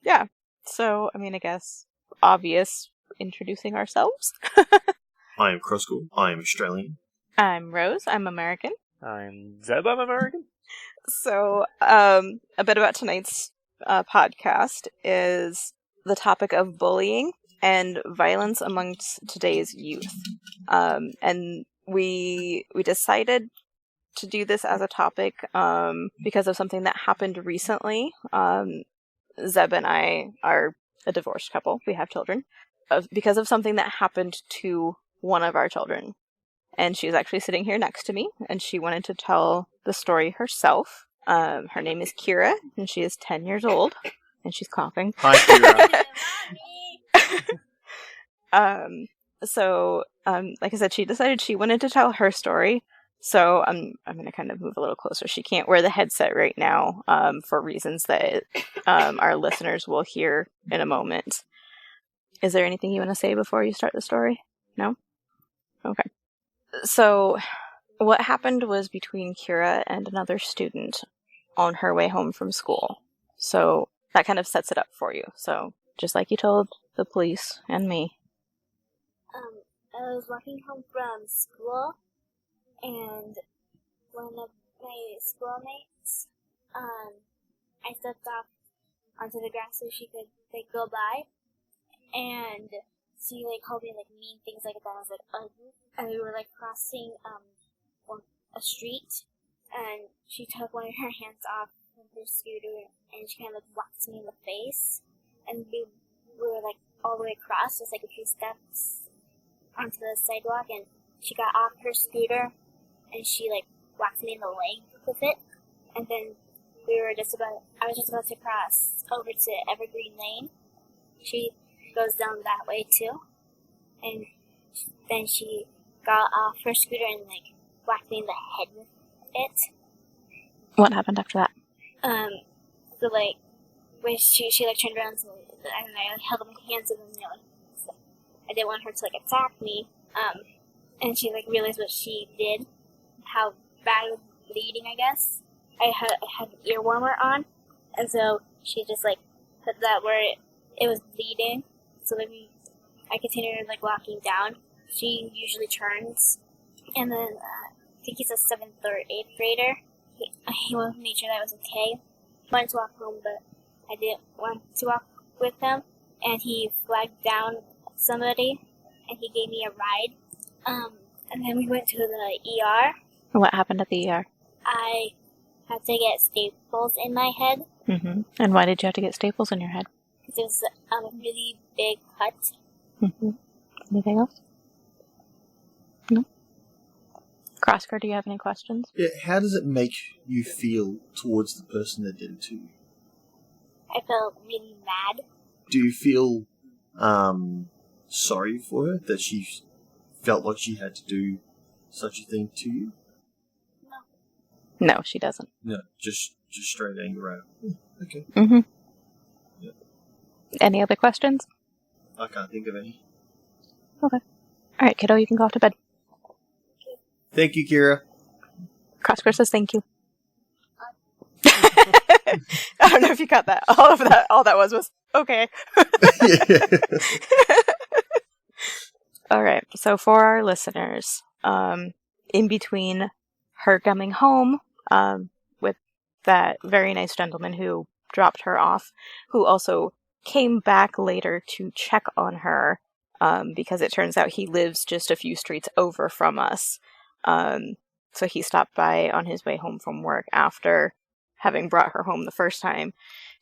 Yeah. So, I mean, I guess obvious introducing ourselves. I am Crosscool. I am Australian. I'm Rose. I'm American. I'm Zeb. I'm American. So, a bit about tonight's podcast is the topic of bullying and violence amongst today's youth. And we decided to do this as a topic because of something that happened recently. Zeb and I are a divorced couple. We have children. Because of something that happened to one of our children. And she's actually sitting here next to me, and she wanted to tell the story herself. Her name is Kira, and she is 10 years old, and she's coughing. Hi, Kira. So, like I said, she decided she wanted to tell her story. So I'm going to kind of move a little closer. She can't wear the headset right now for reasons that our listeners will hear in a moment. Is there anything you want to say before you start the story? No? Okay. So what happened was between Kira and another student on her way home from school. So that kind of sets it up for you. So just like you told the police and me. I was walking home from school, and one of my schoolmates, I stepped off onto the grass so she could go by, and she called me mean things like that. I was ugly, and we were crossing a street, and she took one of her hands off of her scooter, and she kind of whacked me in the face, and we were all the way across, just a few steps onto the sidewalk, and she got off her scooter, and she whacked me in the leg with it, and then I was just about to cross over to Evergreen Lane. She goes down that way too, and then she got off her scooter and whacked me in the head with it. What happened after that? So when she turned around, so I held up my hands, and then so I didn't want her to attack me. And she realized what she did, how bad it was bleeding. I guess I had an ear warmer on, and so she just put that where it was bleeding. So then I continued walking down. She usually turns, and then I think he's a 7th or 8th grader. He wanted to make sure that I was okay. I wanted to walk home, but I didn't want to walk with him, and he flagged down somebody, and he gave me a ride. And then we went to the ER. What happened at the ER? I had to get staples in my head. Mm-hmm. And why did you have to get staples in your head? Because it was a really big cut. Mm-hmm. Anything else? No? Crosscar, do you have any questions? Yeah, how does it make you feel towards the person that did it to you? I felt really mad. Do you feel sorry for her that she felt like she had to do such a thing to you? No, she doesn't. No, just straight anger. Okay. Mm-hmm. Yeah. Any other questions? I can't think of any. Okay. All right, kiddo, you can go off to bed. Thank you, Kira. Crosscar says thank you. I don't know if you got that. All that was okay. All right. So for our listeners, in between her coming home with that very nice gentleman who dropped her off, who also came back later to check on her, because it turns out he lives just a few streets over from us. So he stopped by on his way home from work after having brought her home the first time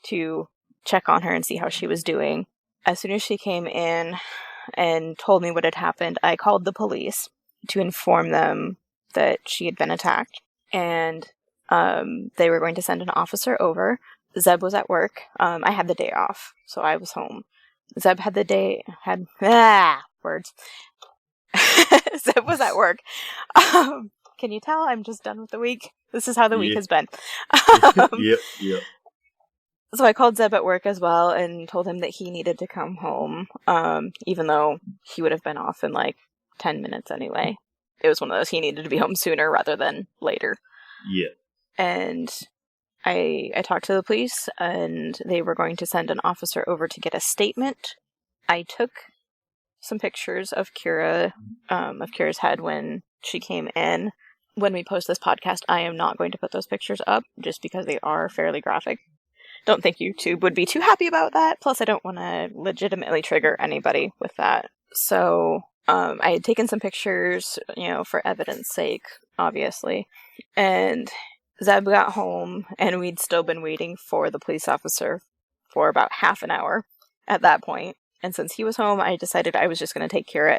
to check on her and see how she was doing. As soon as she came in and told me what had happened, I called the police to inform them that she had been attacked, and they were going to send an officer over. Zeb was at work. I had the day off, so I was home. Zeb had words. Zeb was at work. Can you tell I'm just done with the week? This is how the week has been. Yep. So I called Zeb at work as well and told him that he needed to come home, even though he would have been off in 10 minutes anyway. It was one of those, he needed to be home sooner rather than later. Yeah. And I talked to the police, and they were going to send an officer over to get a statement. I took some pictures of Kira's head when she came in. When we post this podcast, I am not going to put those pictures up, just because they are fairly graphic. Don't think YouTube would be too happy about that. Plus, I don't want to legitimately trigger anybody with that. So, I had taken some pictures, for evidence sake, obviously. And Zeb got home, and we'd still been waiting for the police officer for about half an hour at that point. And since he was home, I decided I was just going to take Kira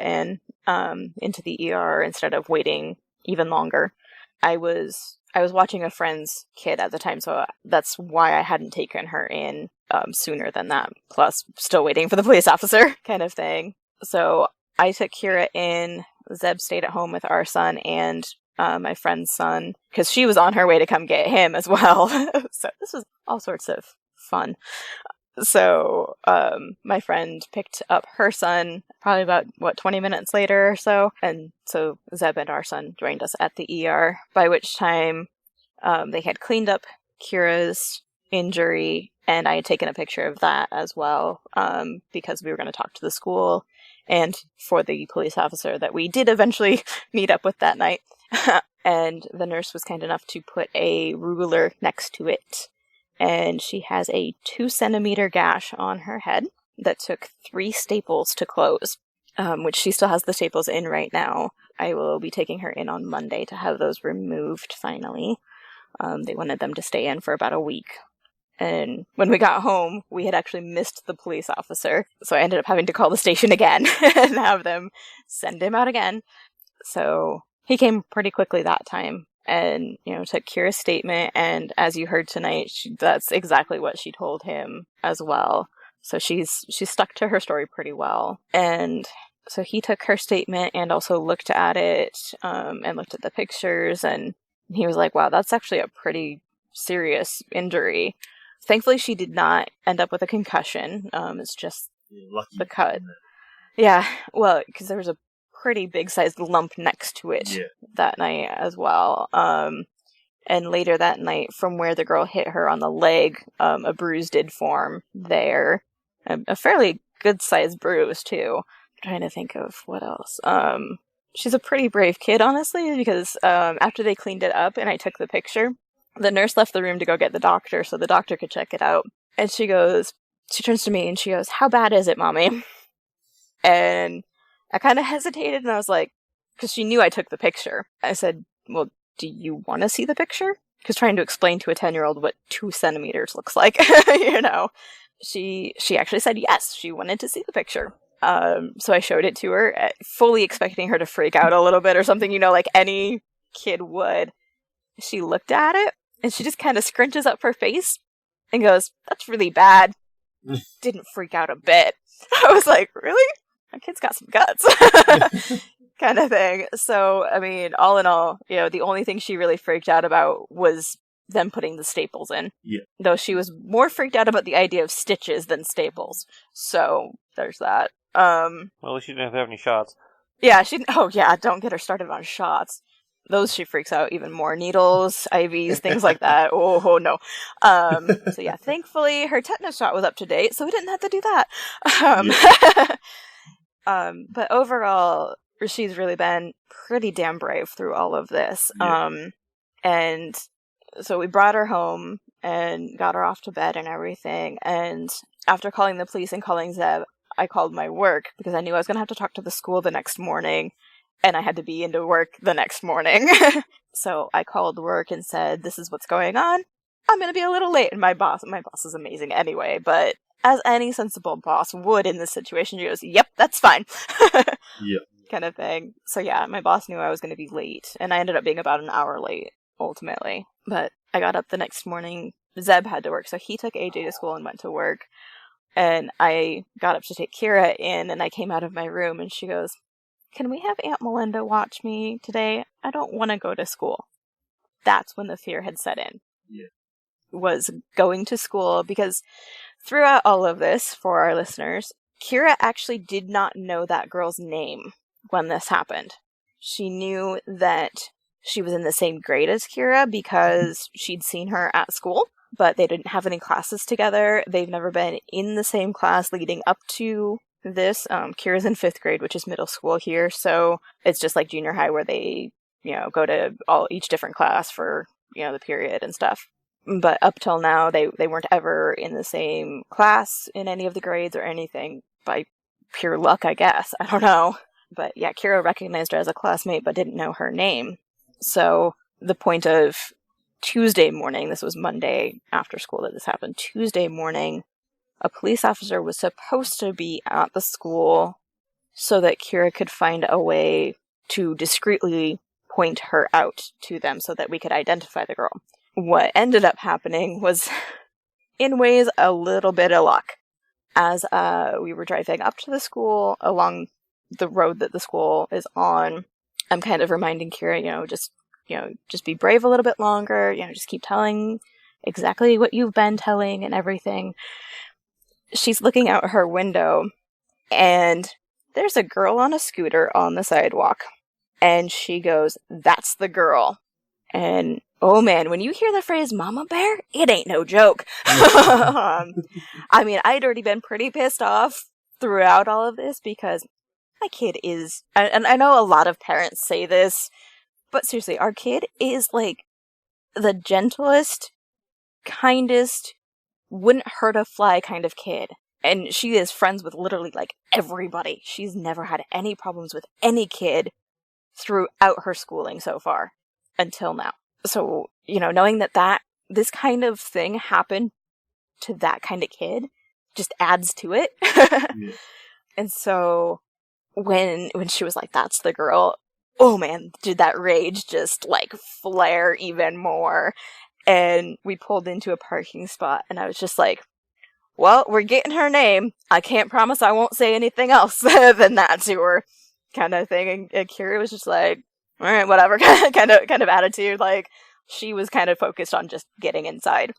into the ER instead of waiting even longer. I was watching a friend's kid at the time, so that's why I hadn't taken her in sooner than that. Plus, still waiting for the police officer kind of thing. So I took Kira in. Zeb stayed at home with our son and my friend's son, because she was on her way to come get him as well. So this was all sorts of fun. So my friend picked up her son probably about, 20 minutes later or so. And so Zeb and our son joined us at the ER, by which time they had cleaned up Kira's injury, and I had taken a picture of that as well, because we were going to talk to the school and for the police officer that we did eventually meet up with that night. And the nurse was kind enough to put a ruler next to it. And she has a 2-centimeter gash on her head that took 3 staples to close, which she still has the staples in right now. I will be taking her in on Monday to have those removed finally. They wanted them to stay in for about a week. And when we got home, we had actually missed the police officer. So I ended up having to call the station again and have them send him out again. So he came pretty quickly that time. And, took Kira's statement, and as you heard tonight, that's exactly what she told him as well. So she's stuck to her story pretty well. And so he took her statement and also looked at it, and looked at the pictures, and he was like, wow, that's actually a pretty serious injury. Thankfully, she did not end up with a concussion. It's just the cut. Yeah, well, because there was a pretty big sized lump next to it that night as well. And later that night, from where the girl hit her on the leg, a bruise did form there. A fairly good sized bruise too. I'm trying to think of what else. She's a pretty brave kid, honestly, because after they cleaned it up and I took the picture, the nurse left the room to go get the doctor so the doctor could check it out. And she turns to me and she goes, "How bad is it, Mommy?" And I kind of hesitated, and I was like, because she knew I took the picture. I said, well, do you want to see the picture? Because trying to explain to a 10-year-old what 2 centimeters looks like, She actually said yes, she wanted to see the picture. So I showed it to her, fully expecting her to freak out a little bit or something, like any kid would. She looked at it, and she just kind of scrunches up her face and goes, "That's really bad." Didn't freak out a bit. I was like, really? My kid's got some guts. Kind of thing. So, I mean, all in all, the only thing she really freaked out about was them putting the staples in. Yeah. Though she was more freaked out about the idea of stitches than staples. So, there's that. Well, she didn't have any shots. Yeah, don't get her started on shots. Those she freaks out even more. Needles, IVs, things like that. Oh, no. So yeah, thankfully her tetanus shot was up to date, so we didn't have to do that. But overall, she's really been pretty damn brave through all of this. Yeah. And so we brought her home and got her off to bed and everything. And after calling the police and calling Zeb, I called my work because I knew I was going to have to talk to the school the next morning. And I had to be into work the next morning. So I called work and said, "This is what's going on. I'm going to be a little late." And my boss is amazing anyway, but as any sensible boss would in this situation, she goes, "Yep, that's fine." Yep. Kind of thing. So yeah, my boss knew I was going to be late, and I ended up being about an hour late, ultimately. But I got up the next morning. Zeb had to work, so he took AJ to school and went to work. And I got up to take Kira in, and I came out of my room, and she goes, "Can we have Aunt Melinda watch me today? I don't want to go to school." That's when the fear had set in. Yeah. Was going to school, because throughout all of this, for our listeners, Kira actually did not know that girl's name when this happened. She knew that she was in the same grade as Kira because she'd seen her at school, but they didn't have any classes together. They've never been in the same class leading up to this. Kira's in 5th grade, which is middle school here, so it's just like junior high where they, go to each different class for, the period and stuff. But up till now, they weren't ever in the same class in any of the grades or anything, by pure luck, I guess. I don't know. But yeah, Kira recognized her as a classmate but didn't know her name. So the point of Tuesday morning, this was Monday after school that this happened, Tuesday morning, a police officer was supposed to be at the school so that Kira could find a way to discreetly point her out to them so that we could identify the girl. What ended up happening was, in ways, a little bit of luck. As we were driving up to the school along the road that the school is on, I'm kind of reminding Kira, just be brave a little bit longer, just keep telling exactly what you've been telling and everything. She's looking out her window, and there's a girl on a scooter on the sidewalk. And she goes, "That's the girl." And oh man, when you hear the phrase "mama bear," it ain't no joke. I mean, I'd already been pretty pissed off throughout all of this because my kid is, and I know a lot of parents say this, but seriously, our kid is like the gentlest, kindest, wouldn't hurt a fly kind of kid. And she is friends with literally like everybody. She's never had any problems with any kid throughout her schooling so far until now. So, knowing that this kind of thing happened to that kind of kid just adds to it. Yeah. And so when she was like, "That's the girl," oh man, did that rage just like flare even more. And we pulled into a parking spot and I was just like, well, we're getting her name. I can't promise I won't say anything else than that to her, kind of thing. And Kira was just like, all right, whatever, kind of attitude. Like, she was kind of focused on just getting inside,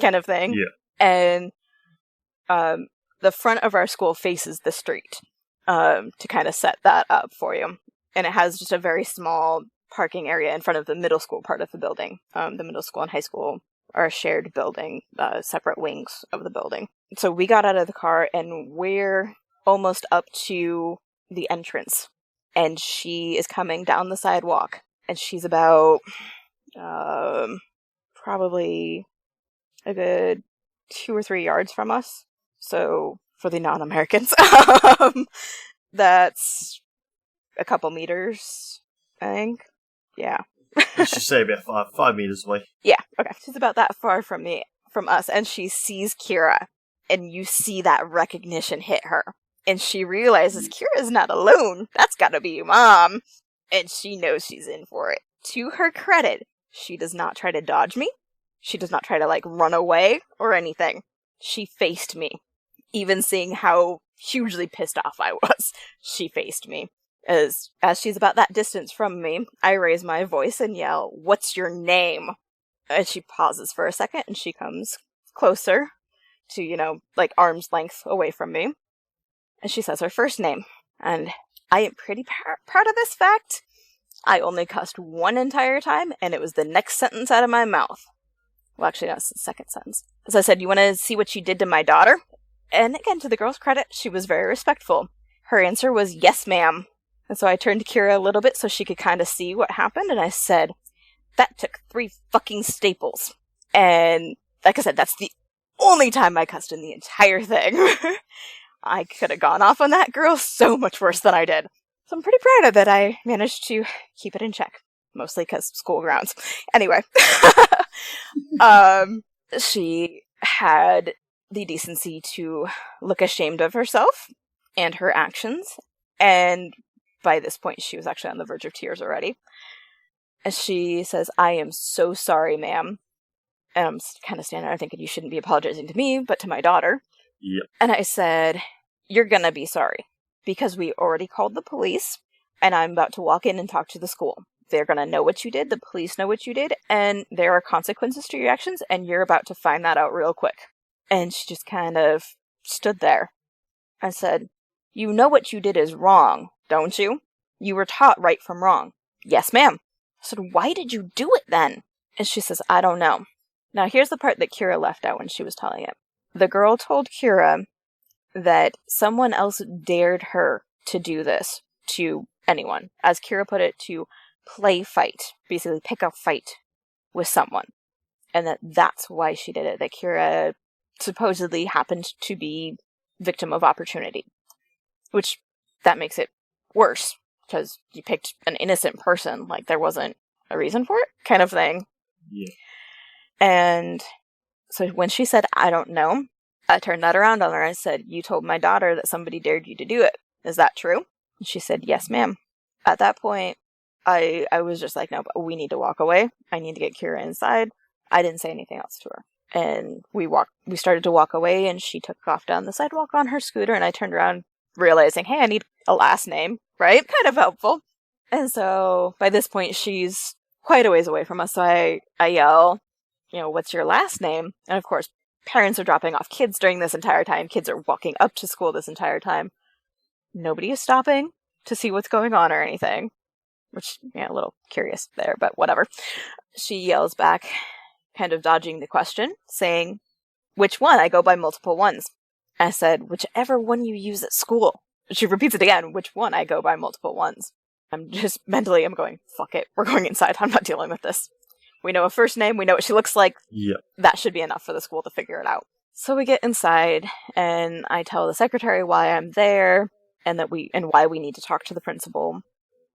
kind of thing. Yeah. And the front of our school faces the street, to kind of set that up for you. And it has just a very small parking area in front of the middle school part of the building. The middle school and high school are a shared building, separate wings of the building. So we got out of the car and we're almost up to the entrance. And she is coming down the sidewalk. And she's about probably a good 2 or 3 yards from us. So for the non-Americans, that's a couple meters, I think. Yeah. Let's just say about 5 meters away. Yeah, okay. She's about that far from us, and she sees Kira, and you see that recognition hit her. And she realizes Kira's not alone. That's gotta be Mom. And she knows she's in for it. To her credit, she does not try to dodge me. She does not try to, run away or anything. She faced me. Even seeing how hugely pissed off I was, she faced me. As she's about that distance from me, I raise my voice and yell, "What's your name?" And she pauses for a second, and she comes closer to, arm's length away from me. And she says her first name. And I am pretty proud of this fact. I only cussed one entire time, and it was the next sentence out of my mouth. Well, actually, no, it's the second sentence. As I said, "You want to see what you did to my daughter?" And again, to the girl's credit, she was very respectful. Her answer was, "Yes, ma'am." And so I turned to Kira a little bit so she could kind of see what happened, and I said, "That took 3 fucking staples." And like I said, that's the only time I cussed in the entire thing. I could have gone off on that girl so much worse than I did. So I'm pretty proud of that I managed to keep it in check. Mostly because school grounds. Anyway. She had the decency to look ashamed of herself and her actions. And by this point, she was actually on the verge of tears already. And she says, "I am so sorry, ma'am." And I'm kind of standing there thinking, you shouldn't be apologizing to me, but to my daughter. Yep. And I said, "You're gonna be sorry. Because we already called the police, and I'm about to walk in and talk to the school. They're gonna know what you did, the police know what you did, and there are consequences to your actions, and you're about to find that out real quick." And she just kind of stood there. I said, "You know what you did is wrong, don't you? You were taught right from wrong." "Yes, ma'am." I said, why did you do it then? And she says, I don't know. Now, here's the part that Kira left out when she was telling it. The girl told Kira that someone else dared her to do this to anyone. As Kira put it, to play fight. Basically, pick a fight with someone. And that's why she did it. That Kira supposedly happened to be victim of opportunity. Which, that makes it worse. Because you picked an innocent person. Like, there wasn't a reason for it, kind of thing. Yeah. And so when she said, I don't know, I turned that around on her. I said, you told my daughter that somebody dared you to do it. Is that true? And she said, yes, ma'am. At that point, I was just like, no, but we need to walk away. I need to get Kira inside. I didn't say anything else to her. And we started to walk away, and she took off down the sidewalk on her scooter, and I turned around realizing, hey, I need a last name, right? Kind of helpful. And so by this point, she's quite a ways away from us. So I yell, what's your last name? And of course, parents are dropping off kids during this entire time. Kids are walking up to school this entire time. Nobody is stopping to see what's going on or anything. Which, a little curious there, but whatever. She yells back, kind of dodging the question, saying, which one? I go by multiple ones. I said, whichever one you use at school. She repeats it again, which one? I go by multiple ones. I'm going, fuck it. We're going inside. I'm not dealing with this. We know a first name. We know what she looks like. Yep. That should be enough for the school to figure it out. So we get inside, and I tell the secretary why I'm there, and why we need to talk to the principal.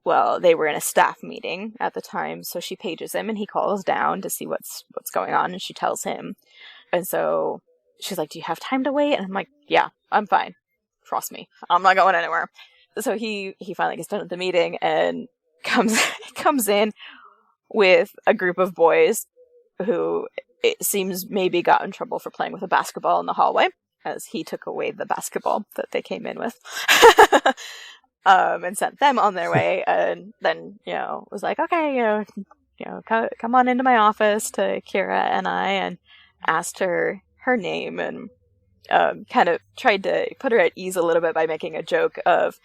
Well, they were in a staff meeting at the time, so she pages him, and he calls down to see what's going on, and she tells him. And so she's like, do you have time to wait? And I'm like, yeah, I'm fine. Trust me. I'm not going anywhere. So he finally gets done at the meeting and comes in with a group of boys who it seems maybe got in trouble for playing with a basketball in the hallway, as he took away the basketball that they came in with. And sent them on their way, and then, was like, okay, come on into my office to Kira and I, and asked her name, and kind of tried to put her at ease a little bit by making a joke of,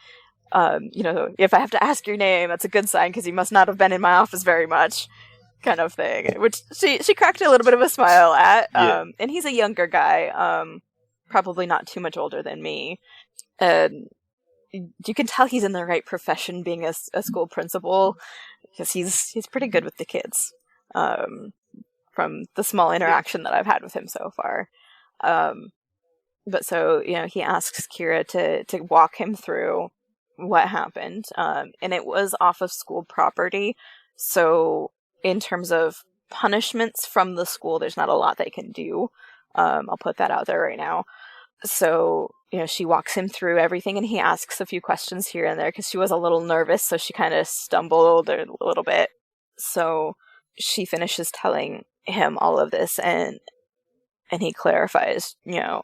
if I have to ask your name, that's a good sign, because you must not have been in my office very much, kind of thing, which she cracked a little bit of a smile at, and he's a younger guy, probably not too much older than me, and you can tell he's in the right profession, being a school principal, because he's pretty good with the kids, from the small interaction that I've had with him so far. But so, he asks Kira to walk him through what happened, and it was off of school property, so in terms of punishments from the school, there's not a lot they can do. I'll put that out there right now. So, she walks him through everything, and he asks a few questions here and there, because she was a little nervous, so she kind of stumbled a little bit. So she finishes telling him all of this, and he clarifies,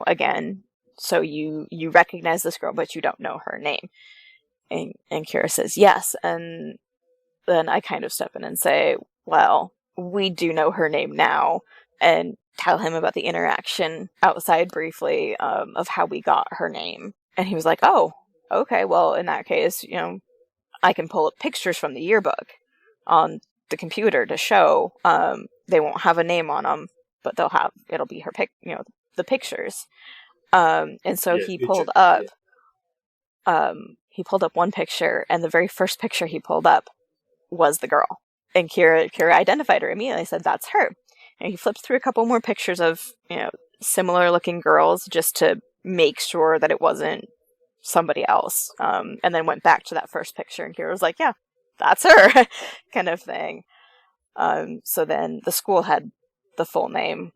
again, so you recognize this girl, but you don't know her name. And Kira says, yes, and then I kind of step in and say, well, we do know her name now, and tell him about the interaction outside briefly, of how we got her name. And he was like, oh, okay, well, in that case, I can pull up pictures from the yearbook on the computer to show. They won't have a name on them, but it'll be her the pictures. And so he pulled up one picture, and the very first picture he pulled up was the girl. And Kira identified her immediately, said, that's her. And he flipped through a couple more pictures of, similar looking girls, just to make sure that it wasn't somebody else. And then went back to that first picture, and Kira was like, yeah, that's her, kind of thing. So then the school had the full name.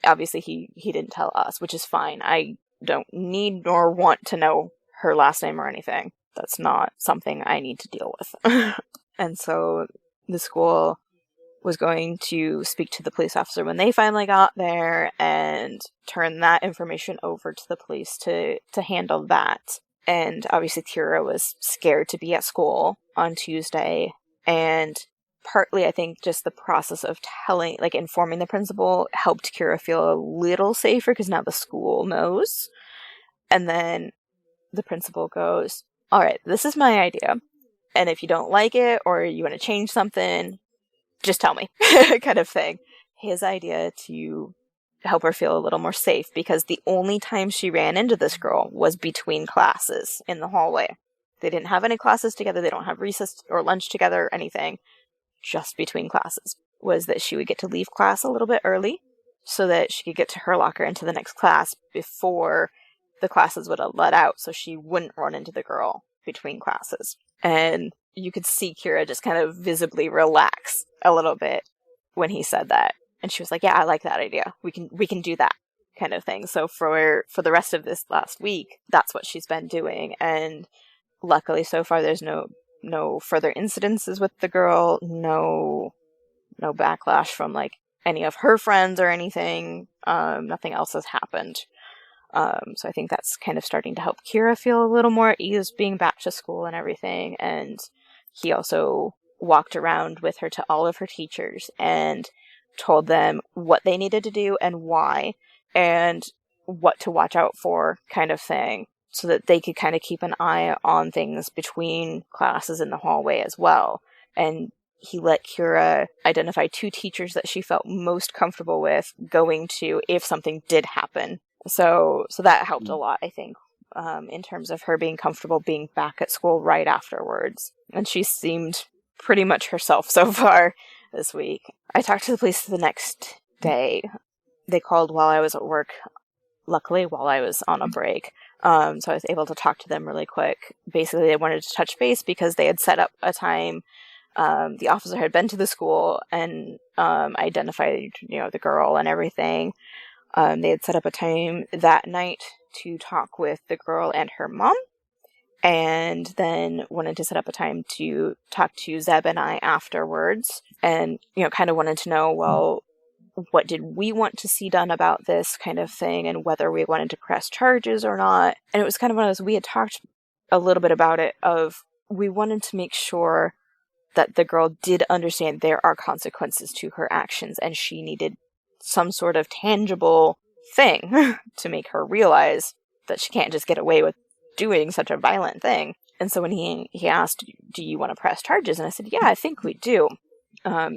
Obviously he didn't tell us, which is fine. I don't need nor want to know her last name or anything. That's not something I need to deal with. And so the school was going to speak to the police officer when they finally got there, and turn that information over to the police to handle that. And obviously Kira was scared to be at school on Tuesday, and partly I think just the process of informing the principal helped Kira feel a little safer, because now the school knows. And then the principal goes, all right, this is my idea. And if you don't like it or you want to change something, just tell me, kind of thing. His idea to help her feel a little more safe, because the only time she ran into this girl was between classes in the hallway. They didn't have any classes together. They don't have recess or lunch together or anything. Just between classes. Was that she would get to leave class a little bit early so that she could get to her locker into the next class before the classes would have let out, so she wouldn't run into the girl between classes. And you could see Kira just kind of visibly relax a little bit when he said that. And she was like, yeah, I like that idea. We can do that, kind of thing. So for the rest of this last week, that's what she's been doing. And luckily so far there's no further incidences with the girl, no backlash from like any of her friends or anything. Nothing else has happened. So I think that's kind of starting to help Kira feel a little more at ease being back to school and everything. And he also walked around with her to all of her teachers and told them what they needed to do and why, and what to watch out for, kind of thing, so that they could kind of keep an eye on things between classes in the hallway as well. And he let Kira identify 2 teachers that she felt most comfortable with going to if something did happen. So that helped a lot, I think, in terms of her being comfortable being back at school right afterwards. And she seemed pretty much herself so far this week. I talked to the police the next day. They called while I was at work, luckily while I was on a break. So I was able to talk to them really quick. Basically, they wanted to touch base because they had set up a time. The officer had been to the school and identified, the girl and everything. They had set up a time that night to talk with the girl and her mom, and then wanted to set up a time to talk to Zeb and I afterwards, and, kind of wanted to know, well, what did we want to see done about this kind of thing, and whether we wanted to press charges or not. And it was kind of one of those, we had talked a little bit about it, of we wanted to make sure that the girl did understand there are consequences to her actions, and she needed some sort of tangible thing to make her realize that she can't just get away with doing such a violent thing. And so when he asked, do you want to press charges? And I said, yeah, I think we do.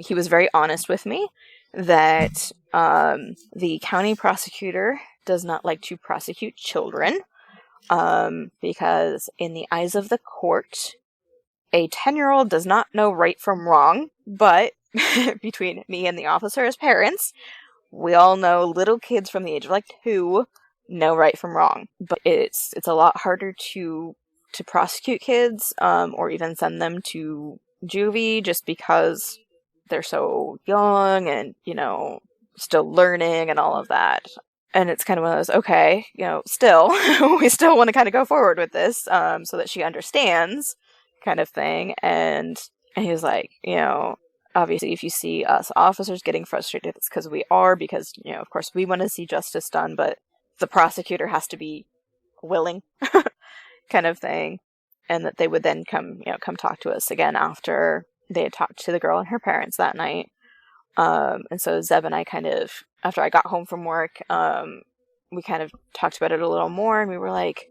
He was very honest with me that the county prosecutor does not like to prosecute children because in the eyes of the court, a 10-year-old does not know right from wrong, but between me and the officer as parents, we all know little kids from the age of 2 know right from wrong. But it's a lot harder to prosecute kids or even send them to juvie just because they're so young and, still learning and all of that. And it's kind of one of those, okay, still, we still want to kind of go forward with this so that she understands, kind of thing. And he was like, obviously if you see us officers getting frustrated, it's because we are, because, of course we want to see justice done, but the prosecutor has to be willing, kind of thing. And that they would then come talk to us again after they had talked to the girl and her parents that night. And so Zeb and I kind of, after I got home from work, we kind of talked about it a little more, and we were like,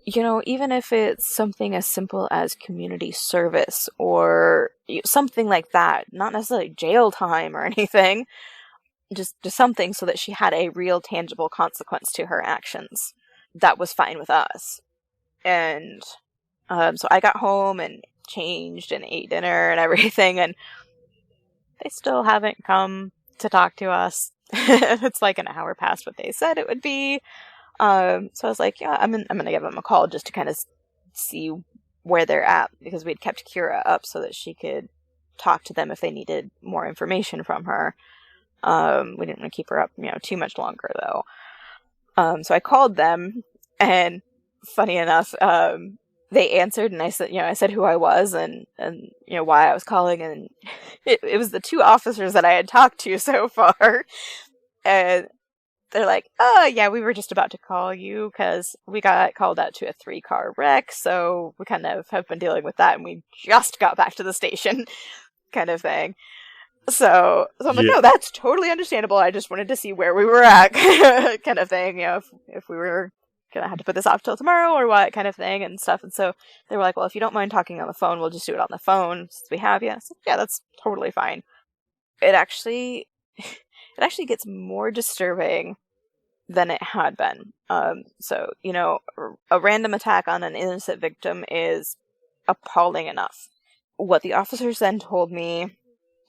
even if it's something as simple as community service or something like that, not necessarily jail time or anything, just something so that she had a real tangible consequence to her actions, that was fine with us. And so I got home and changed and ate dinner and everything, and they still haven't come to talk to us. It's like an hour past what they said it would be. So I was like, yeah, I'm gonna give them a call just to kind of see where they're at, because we'd kept Kira up so that she could talk to them if they needed more information from her. We didn't want to keep her up, too much longer though. So I called them, and funny enough, they answered, and I said who I was and why I was calling, and it was the 2 officers that I had talked to so far, and they're like, oh yeah, we were just about to call you because we got called out to a 3-car wreck, so we kind of have been dealing with that, and we just got back to the station, kind of thing. So I'm like, no, that's totally understandable. I just wanted to see where we were at, kind of thing. If we were gonna have to put this off till tomorrow or what kind of thing and stuff. And so they were like, well, if you don't mind talking on the phone, we'll just do it on the phone since we have you. So, yeah, that's totally fine. It actually gets more disturbing than it had been. So, a random attack on an innocent victim is appalling enough. What the officers then told me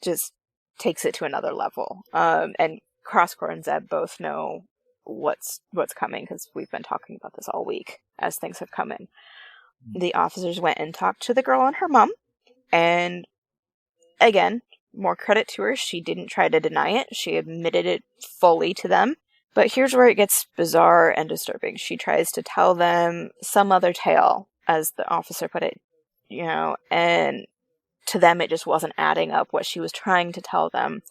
just takes it to another level. And Crosscore and Zeb both know what's coming because we've been talking about this all week as things have come in. The officers went and talked to the girl and her mom, and again, more credit to her, she didn't try to deny it. She admitted it fully to them. But here's where it gets bizarre and disturbing. She tries to tell them some other tale, as the officer put it, and to them it just wasn't adding up what she was trying to tell them.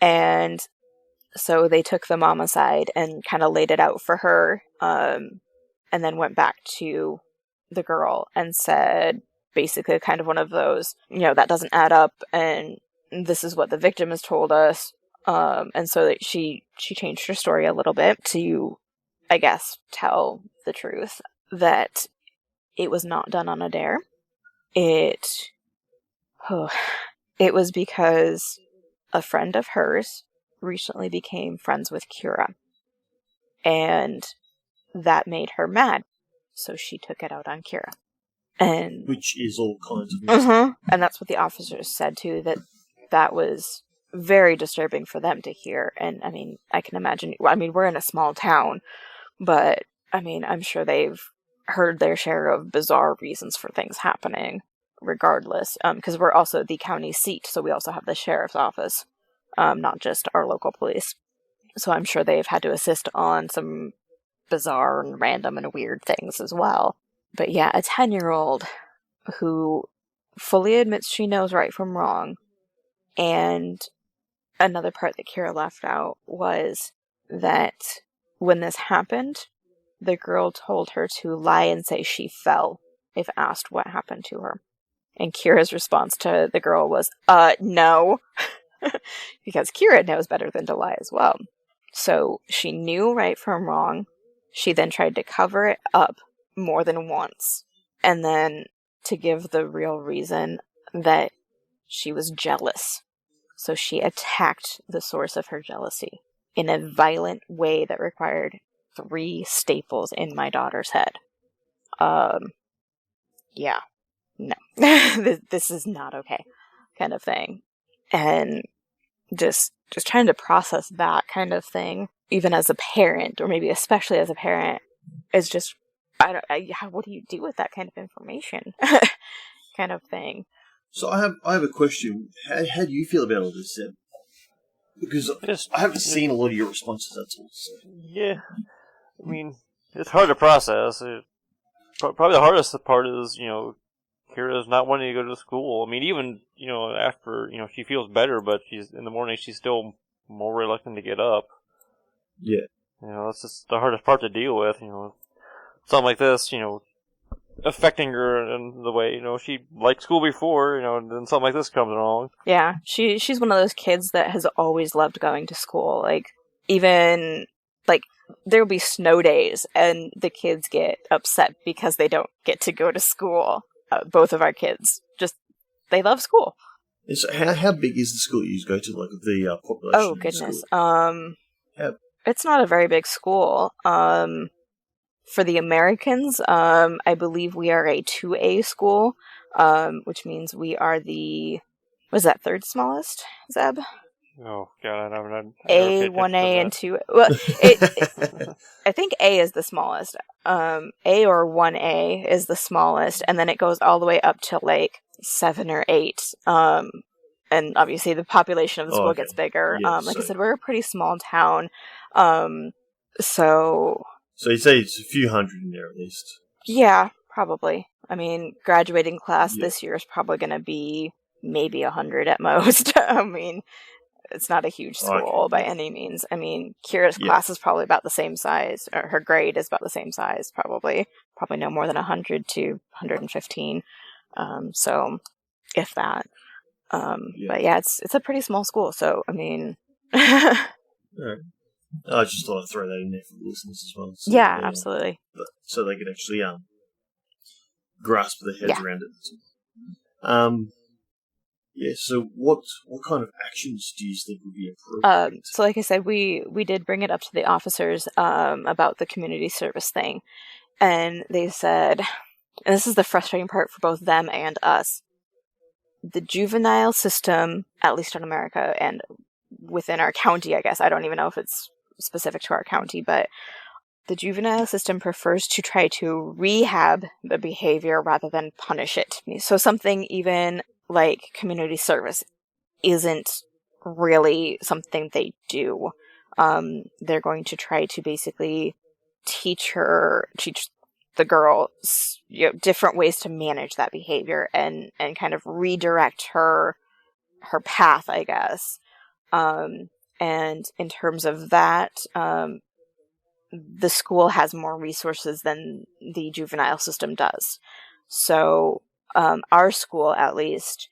And so they took the mom aside and kind of laid it out for her, and then went back to the girl and said, basically kind of one of those, that doesn't add up, and this is what the victim has told us. And so that she changed her story a little bit to, I guess, tell the truth that it was not done on a dare. It was because a friend of hers recently became friends with Kira, and that made her mad, so she took it out on Kira. And which is all kinds of and that's what the officers said too, that was very disturbing for them to hear. And I mean, I can imagine, we're in a small town, but I'm sure they've heard their share of bizarre reasons for things happening regardless, because we're also the county seat, so we also have the sheriff's office, not just our local police. So I'm sure they've had to assist on some bizarre and random and weird things as well. But yeah, a 10-year-old who fully admits she knows right from wrong. And another part that Kira left out was that when this happened, the girl told her to lie and say she fell if asked what happened to her. And Kira's response to the girl was, no. Because Kira knows better than to lie as well. So she knew right from wrong. She then tried to cover it up more than once. And then to give the real reason that she was jealous. So she attacked the source of her jealousy in a violent way that required 3 staples in my daughter's head. Yeah. No. This is not okay, kind of thing. And just trying to process that kind of thing, even as a parent, or maybe especially as a parent, is just, what do you do with that kind of information? Kind of thing. So I have a question. How do you feel about all this, Seb? Because I haven't seen a lot of your responses, that's all. So. Yeah. It's hard to process. Probably the hardest part is, Kira's not wanting to go to school. Even, after, she feels better, but in the morning she's still more reluctant to get up. Yeah. That's just the hardest part to deal with, Something like this, affecting her in the way, she liked school before, and then something like this comes along. Yeah, she's one of those kids that has always loved going to school. Even there'll be snow days, and the kids get upset because they don't get to go to school. Both of our kids, they love school. So how big is the school you go to, the population? Oh, goodness. It's not a very big school. For the Americans, I believe we are a 2A school, which means we are the, third smallest, Zeb? Oh, God, A, 1A, and 2. Well, I think A is the smallest. A or 1A is the smallest, and then it goes all the way up to 7 or 8. And obviously the population of the school gets bigger. Yeah, I said, we're a pretty small town. So you'd say it's a few hundred in there at least? Yeah, probably. Graduating class this year is probably going to be maybe 100 at most. It's not a huge school by any means. Kira's class is probably about the same size, or her grade is about the same size, probably no more than 100 to 115. So, if that. But yeah, it's a pretty small school. So, Right. I just thought I'd throw that in there for the listeners as well. So Yeah, absolutely. So they can actually grasp their heads Yeah. around it. Yeah. So what kind of actions do you think would be appropriate? So like I said, we did bring it up to the officers about the community service thing, and they said, and this is the frustrating part for both them and us, the juvenile system, at least in America and within our county, I guess, I don't even know if it's specific to our county, but the juvenile system prefers to try to rehab the behavior rather than punish it. So something even like community service isn't really something they do. They're going to try to basically teach the girl, different ways to manage that behavior and kind of redirect her path, I guess. And in terms of that, the school has more resources than the juvenile system does. So, our school, at least,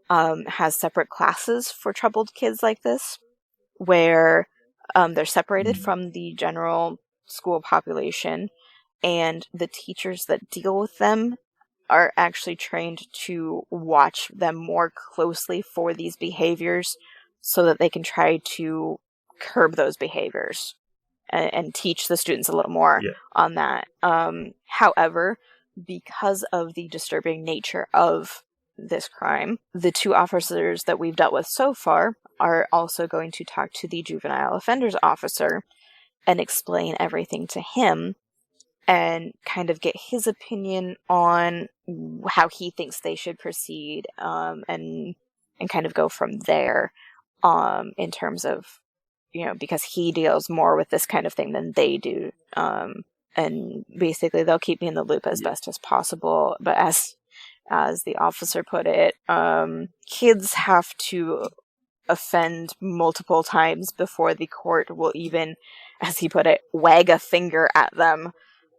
has separate classes for troubled kids like this, where they're separated from the general school population, and the teachers that deal with them are actually trained to watch them more closely for these behaviors so that they can try to curb those behaviors and teach the students a little more on that. However, because of the disturbing nature of this crime, the two officers that we've dealt with so far are also going to talk to the juvenile offenders officer and explain everything to him and kind of get his opinion on how he thinks they should proceed, and kind of go from there, in terms of, because he deals more with this kind of thing than they do. And basically they'll keep me in the loop as best as possible. But as the officer put it, kids have to offend multiple times before the court will even, as he put it, wag a finger at them,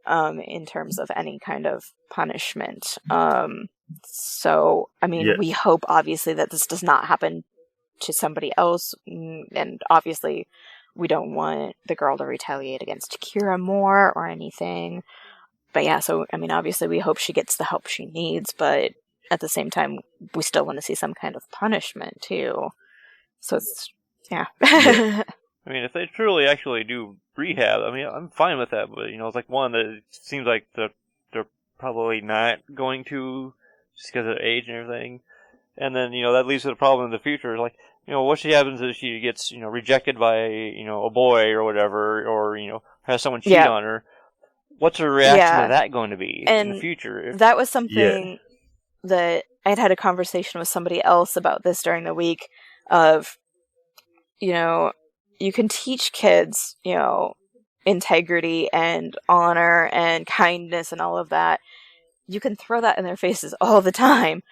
in terms of any kind of punishment. So, I mean, we hope, obviously, that this does not happen to somebody else, and obviously we don't want the girl to retaliate against Kira more or anything. But yeah, so, I mean, obviously we hope she gets the help she needs, but at the same time, we still want to see some kind of punishment, too. So it's, yeah. I mean, if they truly actually do rehab, I mean, I'm fine with that, but, it's like one that it seems like they're probably not going to, just because of age and everything. And then, that leads to the problem in the future. Like, what she happens is she gets, rejected by, a boy or whatever, or, has someone cheat on her. What's her reaction to that going to be in the future? That was something that I'd had a conversation with somebody else about this during the week of, you can teach kids, integrity and honor and kindness and all of that. You can throw that in their faces all the time,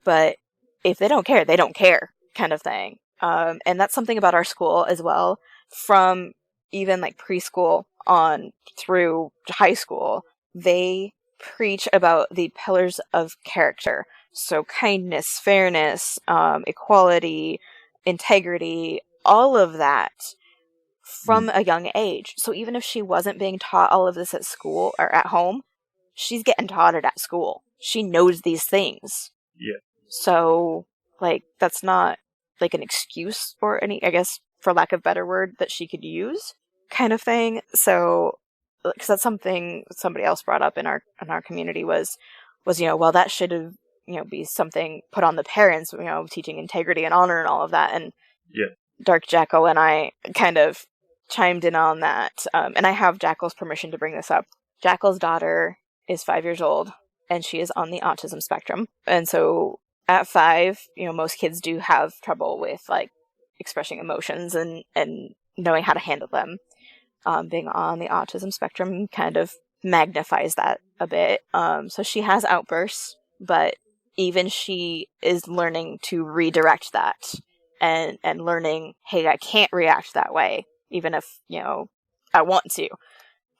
but if they don't care, they don't care, kind of thing. And that's something about our school as well, from even like preschool on through high school. They preach about the pillars of character. So kindness, fairness, equality, integrity, all of that from a young age. So even if she wasn't being taught all of this at school or at home, she's getting taught it at school. She knows these things. Yeah. So, like, that's not, like, an excuse or any, I guess, for lack of a better word, that she could use, kind of thing. So, because that's something somebody else brought up in our community was, well, that should have, be something put on the parents, teaching integrity and honor and all of that. And Dark Jackal and I kind of chimed in on that. And I have Jackal's permission to bring this up. Jackal's daughter is 5 years old, and she is on the autism spectrum. And so at 5, most kids do have trouble with, like, expressing emotions and knowing how to handle them. Being on the autism spectrum kind of magnifies that a bit. So she has outbursts, but even she is learning to redirect that and learning, hey, I can't react that way, even if, I want to,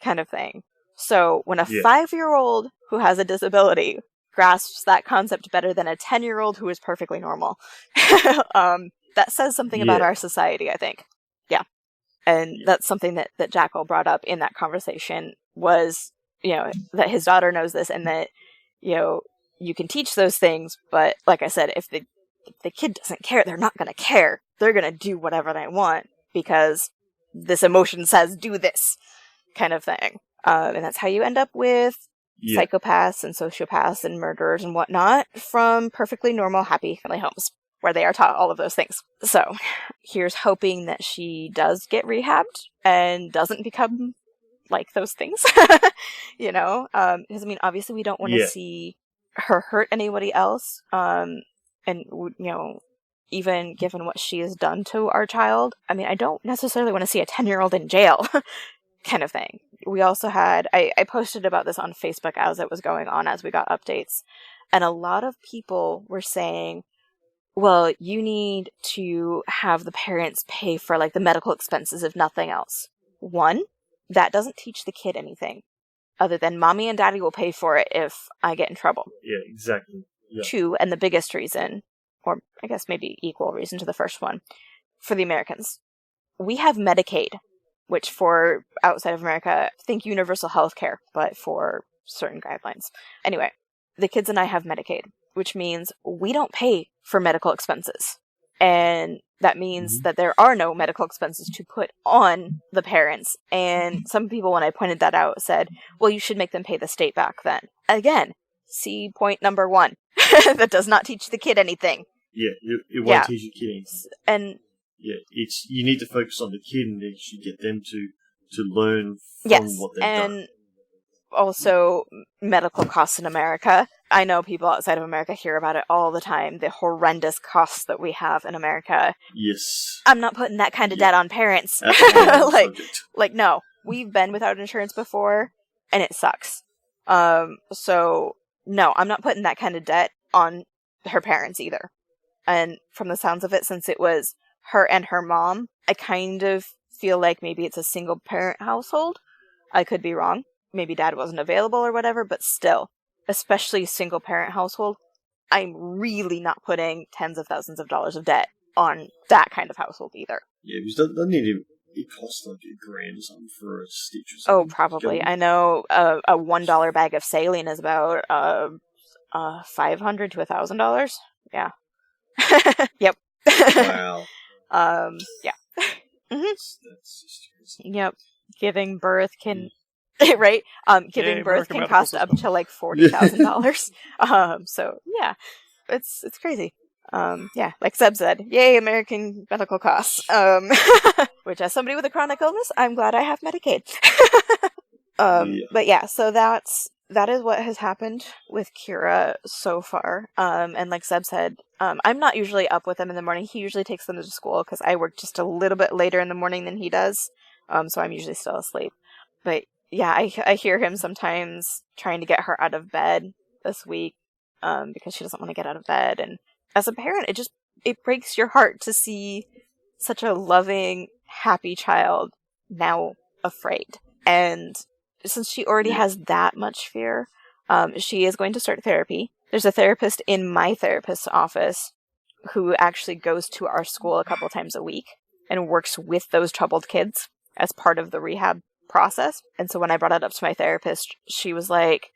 kind of thing. So when a 5-year-old who has a disability grasps that concept better than a 10-year-old who is perfectly normal, that says something about our society, I think. Yeah. And that's something that Jackal brought up in that conversation was, that his daughter knows this and that, you can teach those things, but like I said, if the kid doesn't care, they're not going to care. They're going to do whatever they want because this emotion says do this kind of thing. And that's how you end up with psychopaths and sociopaths and murderers and whatnot from perfectly normal, happy family homes where they are taught all of those things. So here's hoping that she does get rehabbed and doesn't become like those things, because obviously we don't want to see her hurt anybody else. And even given what she has done to our child, I don't necessarily want to see a 10-year-old in jail kind of thing. We also had, I posted about this on Facebook as it was going on, as we got updates, and a lot of people were saying, well, you need to have the parents pay for like the medical expenses if nothing else. One, that doesn't teach the kid anything other than mommy and daddy will pay for it if I get in trouble. Yeah, exactly. Yeah. Two, and the biggest reason, or I guess maybe equal reason to the first one, for the Americans, we have Medicaid, which for outside of America, think universal health care, but for certain guidelines. Anyway, the kids and I have Medicaid, which means we don't pay for medical expenses. And that means that there are no medical expenses to put on the parents. And some people, when I pointed that out, said, well, you should make them pay the state back then. Again, see point number 1. That does not teach the kid anything. Yeah, it won't teach the kid anything. And you need to focus on the kid and you should get them to learn from what they've done. And also medical costs in America. I know people outside of America hear about it all the time, the horrendous costs that we have in America. Yes. I'm not putting that kind of debt on parents. No. We've been without insurance before, and it sucks. So, no, I'm not putting that kind of debt on her parents either. And from the sounds of it, since it was her and her mom, I kind of feel like maybe it's a single-parent household. I could be wrong. Maybe dad wasn't available or whatever, but still, especially single-parent household, I'm really not putting tens of thousands of dollars of debt on that kind of household either. Yeah, because it costs like $1,000 or something for a stitch or something. Oh, probably. I know a $1 bag of saline is about $500 to $1,000. Yeah. Yep. Wow. Yeah. That's just crazy. Yep. Giving birth can... right? Giving birth can cost up to like $40,000. So yeah, it's crazy. Like Seb said, yay, American medical costs. Which as somebody with a chronic illness, I'm glad I have Medicaid. But yeah, so that is what has happened with Kira so far. And like Seb said, I'm not usually up with him in the morning. He usually takes them to school because I work just a little bit later in the morning than he does. So I'm usually still asleep. But yeah, I hear him sometimes trying to get her out of bed this week because she doesn't want to get out of bed. And as a parent, it breaks your heart to see such a loving, happy child now afraid. And since she already has that much fear, she is going to start therapy. There's a therapist in my therapist's office who actually goes to our school a couple times a week and works with those troubled kids as part of the rehab process. And so when I brought it up to my therapist, she was like,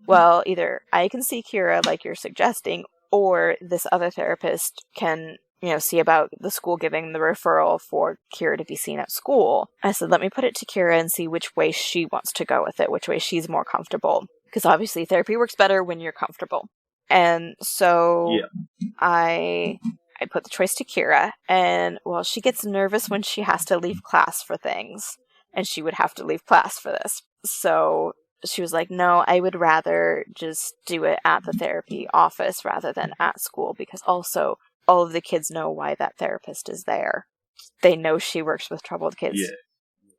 well, either I can see Kira like you're suggesting, or this other therapist can, see about the school giving the referral for Kira to be seen at school. I said, let me put it to Kira and see which way she wants to go with it, which way she's more comfortable. Because obviously therapy works better when you're comfortable. And so I put the choice to Kira, and well, she gets nervous when she has to leave class for things. And she would have to leave class for this. So she was like, no, I would rather just do it at the therapy office rather than at school, because also all of the kids know why that therapist is there. They know she works with troubled kids. Yeah.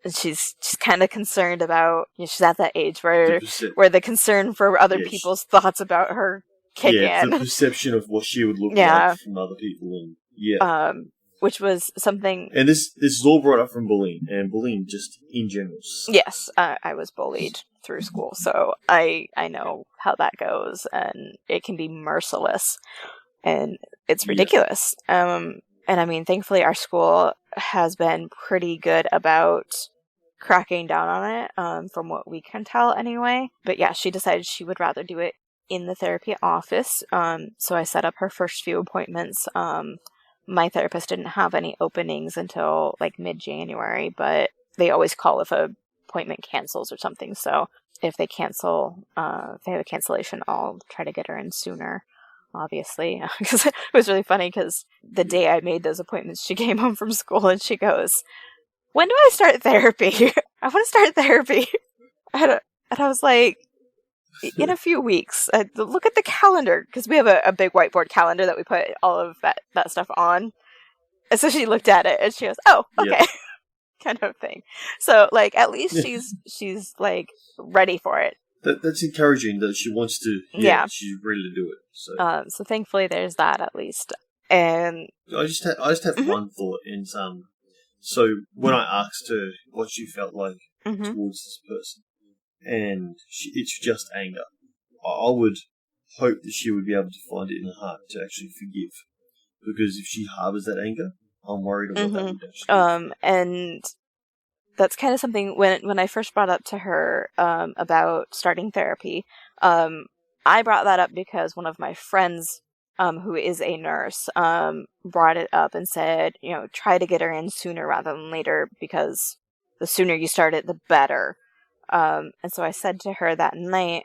And she's kind of concerned about, she's at that age where the concern for other people's thoughts about her kick in. Yeah, the perception of what she would look like from other people. And which was something... And this is all brought up from bullying, and bullying just in general. Yes, I was bullied through school, so I know how that goes, and it can be merciless, and it's ridiculous. And I mean, thankfully our school has been pretty good about cracking down on it, from what we can tell anyway. But yeah, she decided she would rather do it in the therapy office. So I set up her first few appointments. My therapist didn't have any openings until like mid-January, but they always call if a appointment cancels or something. So if they cancel, if they have a cancellation, I'll try to get her in sooner, obviously. Because it was really funny because the day I made those appointments, she came home from school and she goes, "When do I start therapy? I want to start therapy." And I was like, in a few weeks. Look at the calendar, because we have a big whiteboard calendar that we put all of that stuff on. And so she looked at it and she goes, "Oh, okay." Yeah. Kind of thing. So, like, at least she's like ready for it. That's encouraging that she wants to. Yeah, she's ready to do it. So thankfully there's that at least. And I just have one thought, and so when I asked her what she felt like towards this person, and it's just anger, I would hope that she would be able to find it in her heart to actually forgive, because if she harbors that anger, I'm worried about that would actually. And that's kind of something when I first brought up to her about starting therapy. I brought that up because one of my friends, who is a nurse, brought it up and said, try to get her in sooner rather than later, because the sooner you start it, the better. And so I said to her that night,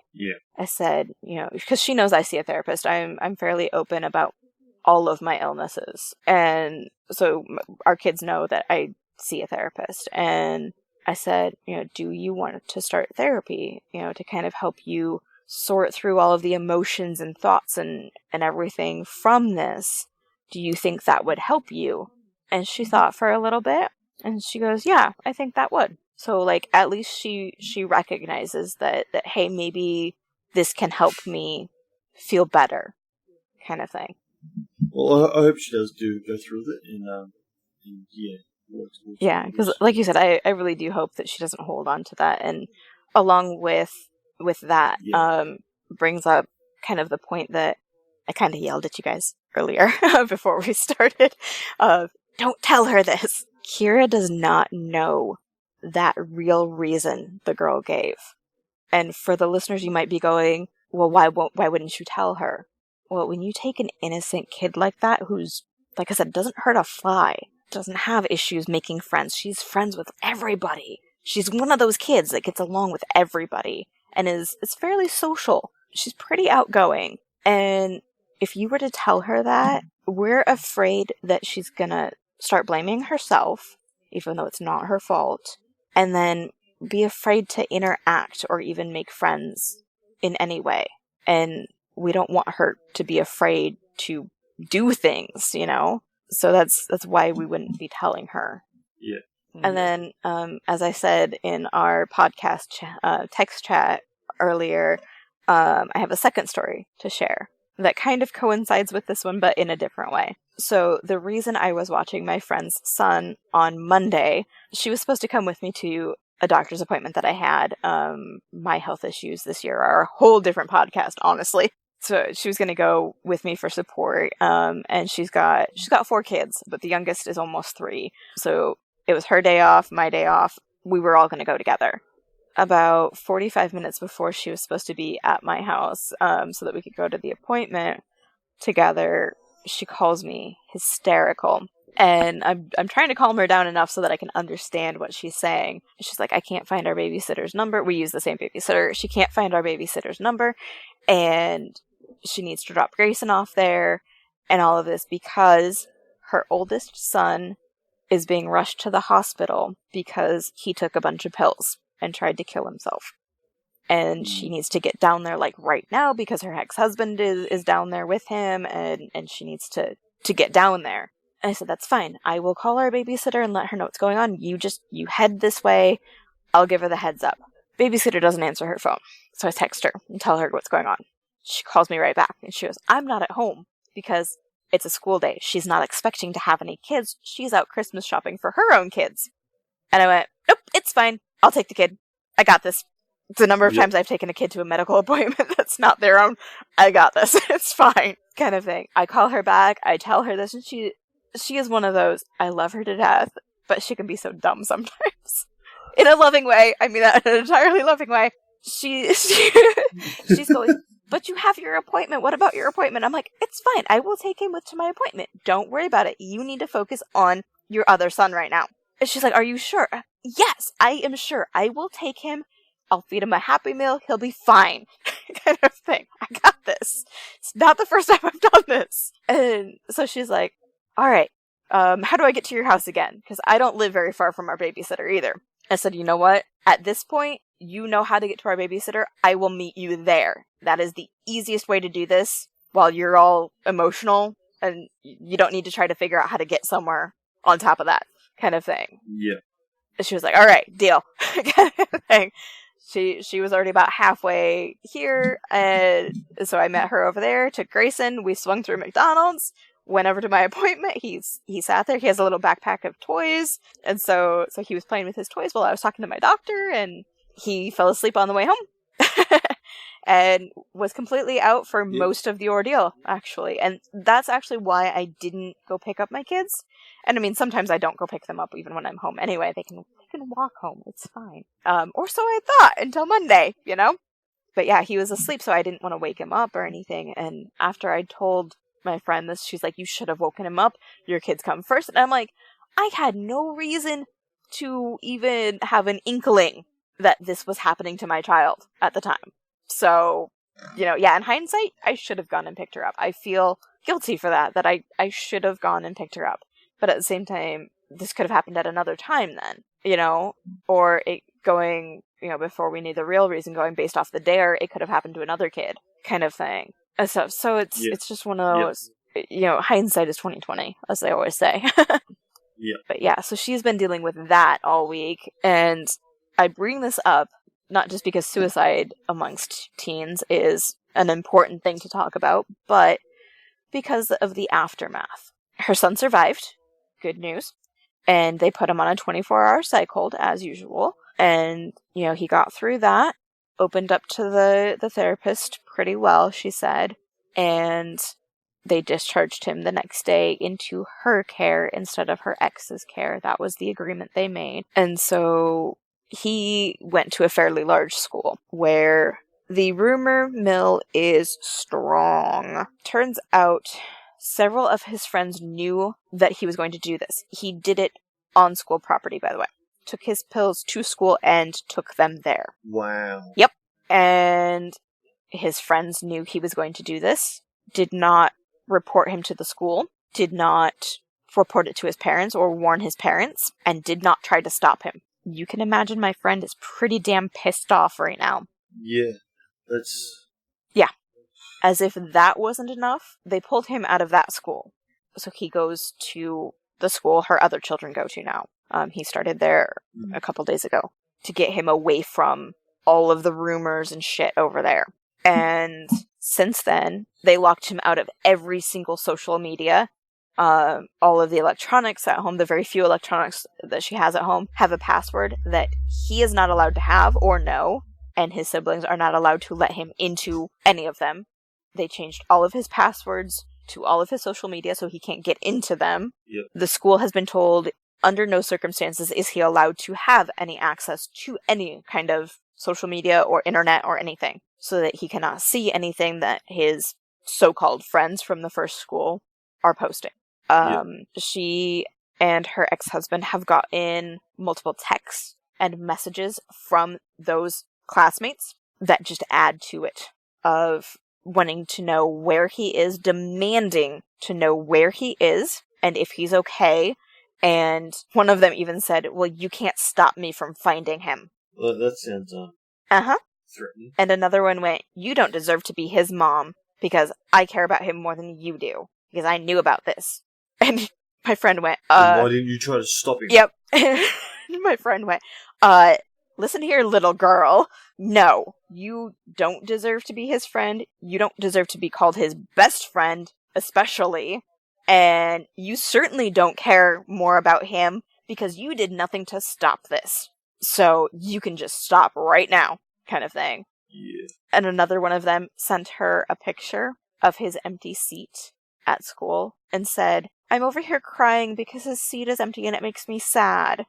I said, because she knows I see a therapist, I'm fairly open about all of my illnesses. And so our kids know that I see a therapist. And I said, do you want to start therapy, to kind of help you sort through all of the emotions and thoughts and everything from this? Do you think that would help you? And she thought for a little bit and she goes, yeah, I think that would. So, like, at least she recognizes that, hey, maybe this can help me feel better, kind of thing. Well, I hope she does go through with it, and yeah, because like you said, I really do hope that she doesn't hold on to that, and along with that, brings up kind of the point that I kind of yelled at you guys earlier before we started. Don't tell her this. Kira does not know that real reason the girl gave. And for the listeners, you might be going, well, why wouldn't you tell her? Well, when you take an innocent kid like that, who's, like I said, doesn't hurt a fly, doesn't have issues making friends, she's friends with everybody. She's one of those kids that gets along with everybody and is fairly social. She's pretty outgoing. And if you were to tell her that, we're afraid that she's gonna start blaming herself, even though it's not her fault, and then be afraid to interact or even make friends in any way. And we don't want her to be afraid to do things, So that's why we wouldn't be telling her. Yeah. And then, as I said in our podcast text chat earlier, I have a second story to share that kind of coincides with this one, but in a different way. So the reason I was watching my friend's son on Monday, she was supposed to come with me to a doctor's appointment that I had. My health issues this year are a whole different podcast, honestly. So she was going to go with me for support. And she's got 4 kids, but the youngest is almost 3. So it was her day off, my day off. We were all going to go together. About 45 minutes before she was supposed to be at my house, so that we could go to the appointment together, she calls me hysterical. And I'm trying to calm her down enough so that I can understand what she's saying. She's like, I can't find our babysitter's number. We use the same babysitter. She can't find our babysitter's number. And she needs to drop Grayson off there and all of this because her oldest son is being rushed to the hospital because he took a bunch of pills and tried to kill himself. And she needs to get down there like right now because her ex-husband is down there with him and she needs to get down there. And I said, that's fine. I will call our babysitter and let her know what's going on. You head this way. I'll give her the heads up. Babysitter doesn't answer her phone. So I text her and tell her what's going on. She calls me right back and she goes, I'm not at home because it's a school day. She's not expecting to have any kids. She's out Christmas shopping for her own kids. And I went, nope, it's fine. I'll take the kid. I got this. It's a number of times I've taken a kid to a medical appointment that's not their own. I got this. It's fine. Kind of thing. I call her back. I tell her this and she she is one of those, I love her to death, but she can be so dumb sometimes. In a loving way. I mean that in an entirely loving way. She's going, but you have your appointment. What about your appointment? I'm like, it's fine. I will take him to my appointment. Don't worry about it. You need to focus on your other son right now. And she's like, are you sure? Yes, I am sure. I will take him. I'll feed him a Happy Meal. He'll be fine. Kind of thing. I got this. It's not the first time I've done this. And so she's like, all right, how do I get to your house again? Because I don't live very far from our babysitter either. I said, you know what? At this point, you know how to get to our babysitter. I will meet you there. That is the easiest way to do this while you're all emotional, and you don't need to try to figure out how to get somewhere on top of that kind of thing. Yeah. And she was like, all right, deal. Kind of thing. She was already about halfway here, and so I met her over there, took Grayson, we swung through McDonald's, went over to my appointment. He sat there. He has a little backpack of toys, and so he was playing with his toys while I was talking to my doctor, and he fell asleep on the way home. And was completely out for most of the ordeal, actually. And that's actually why I didn't go pick up my kids. And I mean, sometimes I don't go pick them up even when I'm home anyway. They can walk home. It's fine. Or so I thought until Monday, you know? But yeah, he was asleep, so I didn't want to wake him up or anything. And after I told my friend this, she's like, you should have woken him up. Your kids come first. And I'm like, I had no reason to even have an inkling that this was happening to my child at the time. So, you know, yeah, in hindsight, I should have gone and picked her up. I feel guilty for that I should have gone and picked her up. But at the same time, this could have happened at another time then, you know? Or it going, you know, before we knew the real reason, going based off the dare, it could have happened to another kid kind of thing. So it's just one of those, you know, hindsight is 20/20, as they always say. Yeah. But yeah, so she's been dealing with that all week, and I bring this up not just because suicide amongst teens is an important thing to talk about, but because of the aftermath. Her son survived, good news, and they put him on a 24-hour psych hold as usual, and, you know, he got through that, opened up to the therapist pretty well, she said, and they discharged him the next day into her care instead of her ex's care. That was the agreement they made. And so he went to a fairly large school where the rumor mill is strong. Turns out several of his friends knew that he was going to do this. He did it on school property, by the way. Took his pills to school and took them there. Wow. Yep. And his friends knew he was going to do this. Did not report him to the school. Did not report it to his parents or warn his parents. And did not try to stop him. You can imagine my friend is pretty damn pissed off right now. Yeah. That's... Yeah. As if that wasn't enough, they pulled him out of that school. So he goes to the school her other children go to now. He started there a couple days ago to get him away from all of the rumors and shit over there. And since then, they locked him out of every single social media. All of the electronics at home, the very few electronics that she has at home, have a password that he is not allowed to have or know, and his siblings are not allowed to let him into any of them. They changed all of his passwords to all of his social media so he can't get into them. Yep. The school has been told under no circumstances is he allowed to have any access to any kind of social media or internet or anything, so that he cannot see anything that his so-called friends from the first school are posting. She and her ex-husband have gotten multiple texts and messages from those classmates that just add to it, of wanting to know where he is, demanding to know where he is and if he's okay. And one of them even said, well, you can't stop me from finding him. Well, that sounds threatening. And another one went, you don't deserve to be his mom because I care about him more than you do because I knew about this. And my friend went, why didn't you try to stop him? Yep. My friend went, listen here, little girl. No, you don't deserve to be his friend. You don't deserve to be called his best friend, especially. And you certainly don't care more about him because you did nothing to stop this. So you can just stop right now, kind of thing. Yeah. And another one of them sent her a picture of his empty seat at school and said, I'm over here crying because his seat is empty and it makes me sad.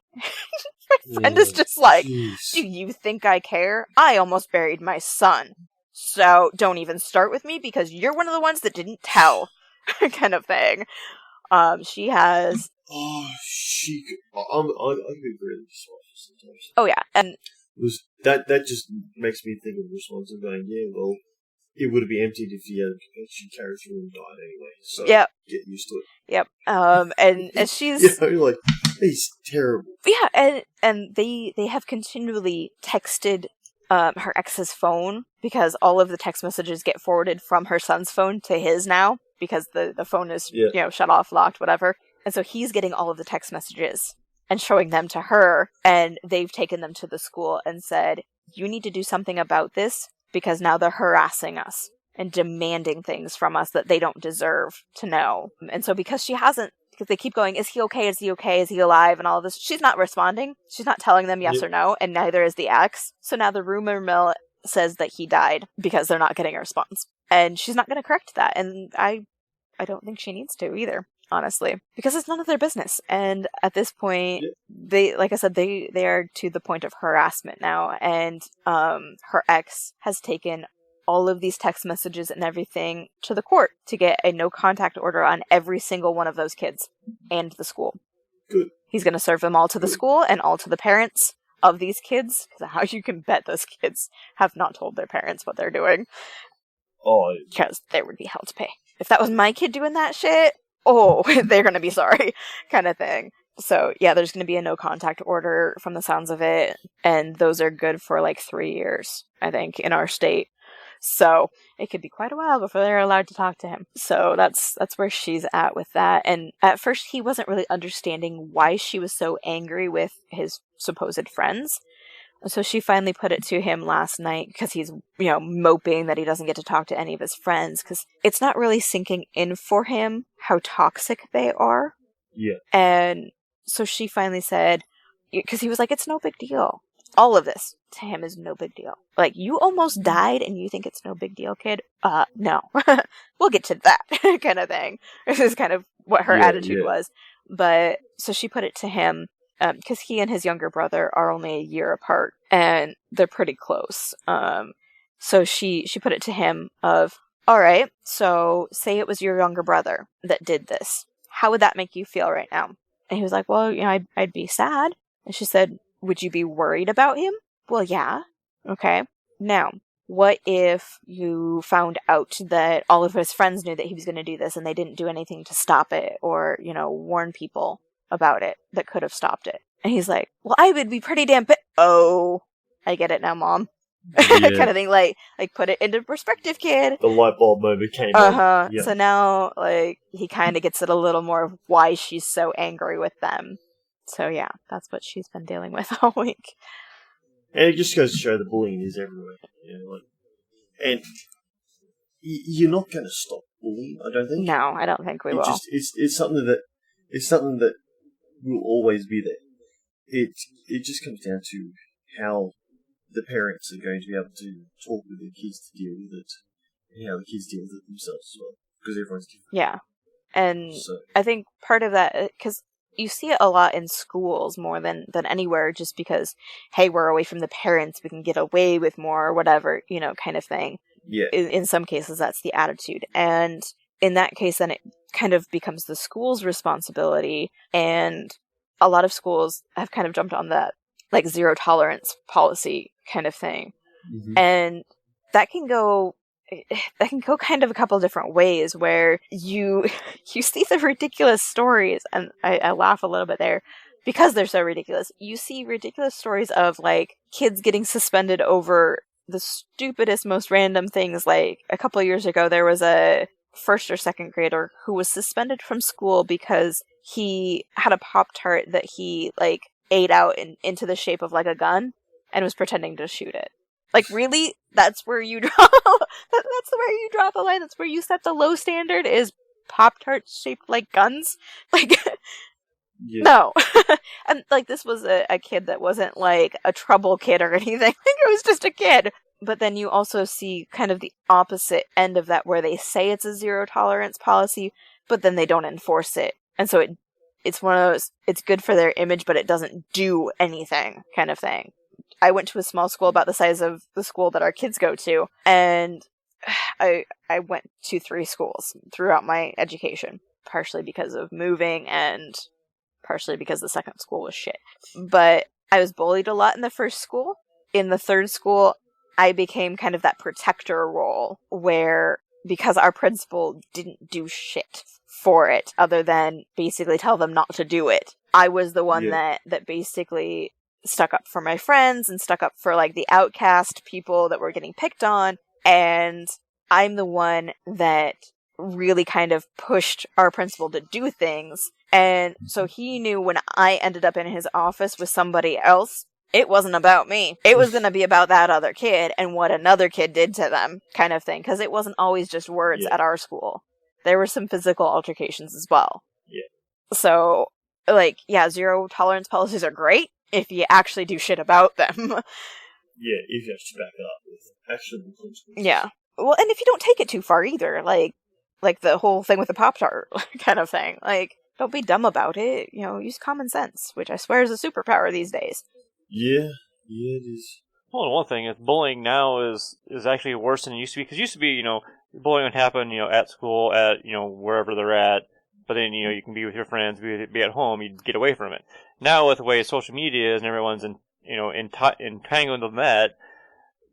My friend is just like, jeez. do you think I care? I almost buried my son. So don't even start with me because you're one of the ones that didn't tell. Kind of thing. She has... Oh, I can be really dishonest sometimes. Oh, yeah. And that just makes me think of the response of going, yeah, well, it would be emptied if she carried through and died anyway. So yep. Get used to it. Yep. And she's... You know, like, he's terrible. Yeah, and they have continually texted her ex's phone because all of the text messages get forwarded from her son's phone to his now because the phone is shut off, locked, whatever. And so he's getting all of the text messages and showing them to her, and they've taken them to the school and said, you need to do something about this because now they're harassing us and demanding things from us that they don't deserve to know. And so because they keep going, is he okay? Is he okay? Is he alive? And all of this. She's not responding. She's not telling them yes or no, and neither is the ex. So now the rumor mill says that he died because they're not getting a response. And she's not going to correct that. And I don't think she needs to either, honestly, because it's none of their business. And at this point, they, like I said, they are to the point of harassment now. And her ex has taken all of these text messages and everything to the court to get a no contact order on every single one of those kids and the school. Good. He's going to serve them all to the school and all to the parents of these kids. How you can bet those kids have not told their parents what they're doing. Oh, because they would be held to pay. If that was my kid doing that shit, oh, they're going to be sorry, kind of thing. So, yeah, there's going to be a no contact order from the sounds of it, and those are good for like 3 years, I think, in our state. So, it could be quite a while before they're allowed to talk to him. So, that's where she's at with that. And at first, he wasn't really understanding why she was so angry with his supposed friends. So she finally put it to him last night because he's, moping that he doesn't get to talk to any of his friends because it's not really sinking in for him how toxic they are. Yeah. And so she finally said, because he was like, it's no big deal. All of this to him is no big deal. Like, you almost died and you think it's no big deal, kid? No. We'll get to that kind of thing. This is kind of what her attitude was. But so she put it to him. Because he and his younger brother are only a year apart, and they're pretty close. So she put it to him of, all right, so say it was your younger brother that did this. How would that make you feel right now? And he was like, well, I'd be sad. And she said, would you be worried about him? Well, yeah. Okay. Now, what if you found out that all of his friends knew that he was going to do this and they didn't do anything to stop it or, warn people about it that could have stopped it? And he's like, well, I would be pretty damn oh, I get it now, Mom. Kind of thing, like put it into perspective, kid. The light bulb moment came on. Yeah. So now, he kind of gets it a little more of why she's so angry with them. So yeah, that's what she's been dealing with all week. And it just goes to show the bullying is everywhere. And you're not going to stop bullying, I don't think. No, I don't think we will. It's something that will always be there. It just comes down to how the parents are going to be able to talk with their kids to deal with it, and how the kids deal with it themselves as well, because everyone's different. Yeah, and I think part of that, because you see it a lot in schools more than anywhere, just because, hey, we're away from the parents, we can get away with more, or whatever, kind of thing. Yeah. In some cases, that's the attitude, and in that case, then it kind of becomes the school's responsibility, and a lot of schools have kind of jumped on that, zero tolerance policy kind of thing. Mm-hmm. And that can go kind of a couple different ways where you see the ridiculous stories, and I laugh a little bit there because they're so ridiculous. You see ridiculous stories of, kids getting suspended over the stupidest, most random things. Like, a couple of years ago, there was a first or second grader who was suspended from school because he had a Pop-Tart that he, ate out into the shape of, a gun and was pretending to shoot it. Really? That's where you draw... that's where you draw the line? That's where you set the low standard, is Pop-Tarts shaped like guns? No. And, this was a kid that wasn't, a trouble kid or anything. It was just a kid. But then you also see kind of the opposite end of that, where they say it's a zero tolerance policy, but then they don't enforce it And so it's one of those, it's good for their image, but it doesn't do anything kind of thing. I went to a small school about the size of the school that our kids go to, and I went to 3 schools throughout my education, partially because of moving and partially because the second school was shit. But I was bullied a lot in the first school. In the third school, I became kind of that protector role where, because our principal didn't do shit for it other than basically tell them not to do it, I was the one that basically stuck up for my friends and stuck up for like the outcast people that were getting picked on, and I'm the one that really kind of pushed our principal to do things. And so he knew when I ended up in his office with somebody else, it wasn't about me. It was going to be about that other kid and what another kid did to them, kind of thing. Because it wasn't always just words at our school. There were some physical altercations as well. Yeah. So, like, yeah, zero tolerance policies are great if you actually do shit about them. Yeah, if you actually back it up with actionable consequences. Yeah. Well, and if you don't take it too far either, like the whole thing with the Pop-Tart kind of thing. Like, don't be dumb about it. You know, use common sense, which I swear is a superpower these days. Yeah, it is. Well, one thing is bullying now is actually worse than it used to be. Because it used to be, bullying would happen, at school, at, wherever they're at. But then, you can be with your friends, be at home, you'd get away from it. Now, with the way social media is and everyone's entangled in that,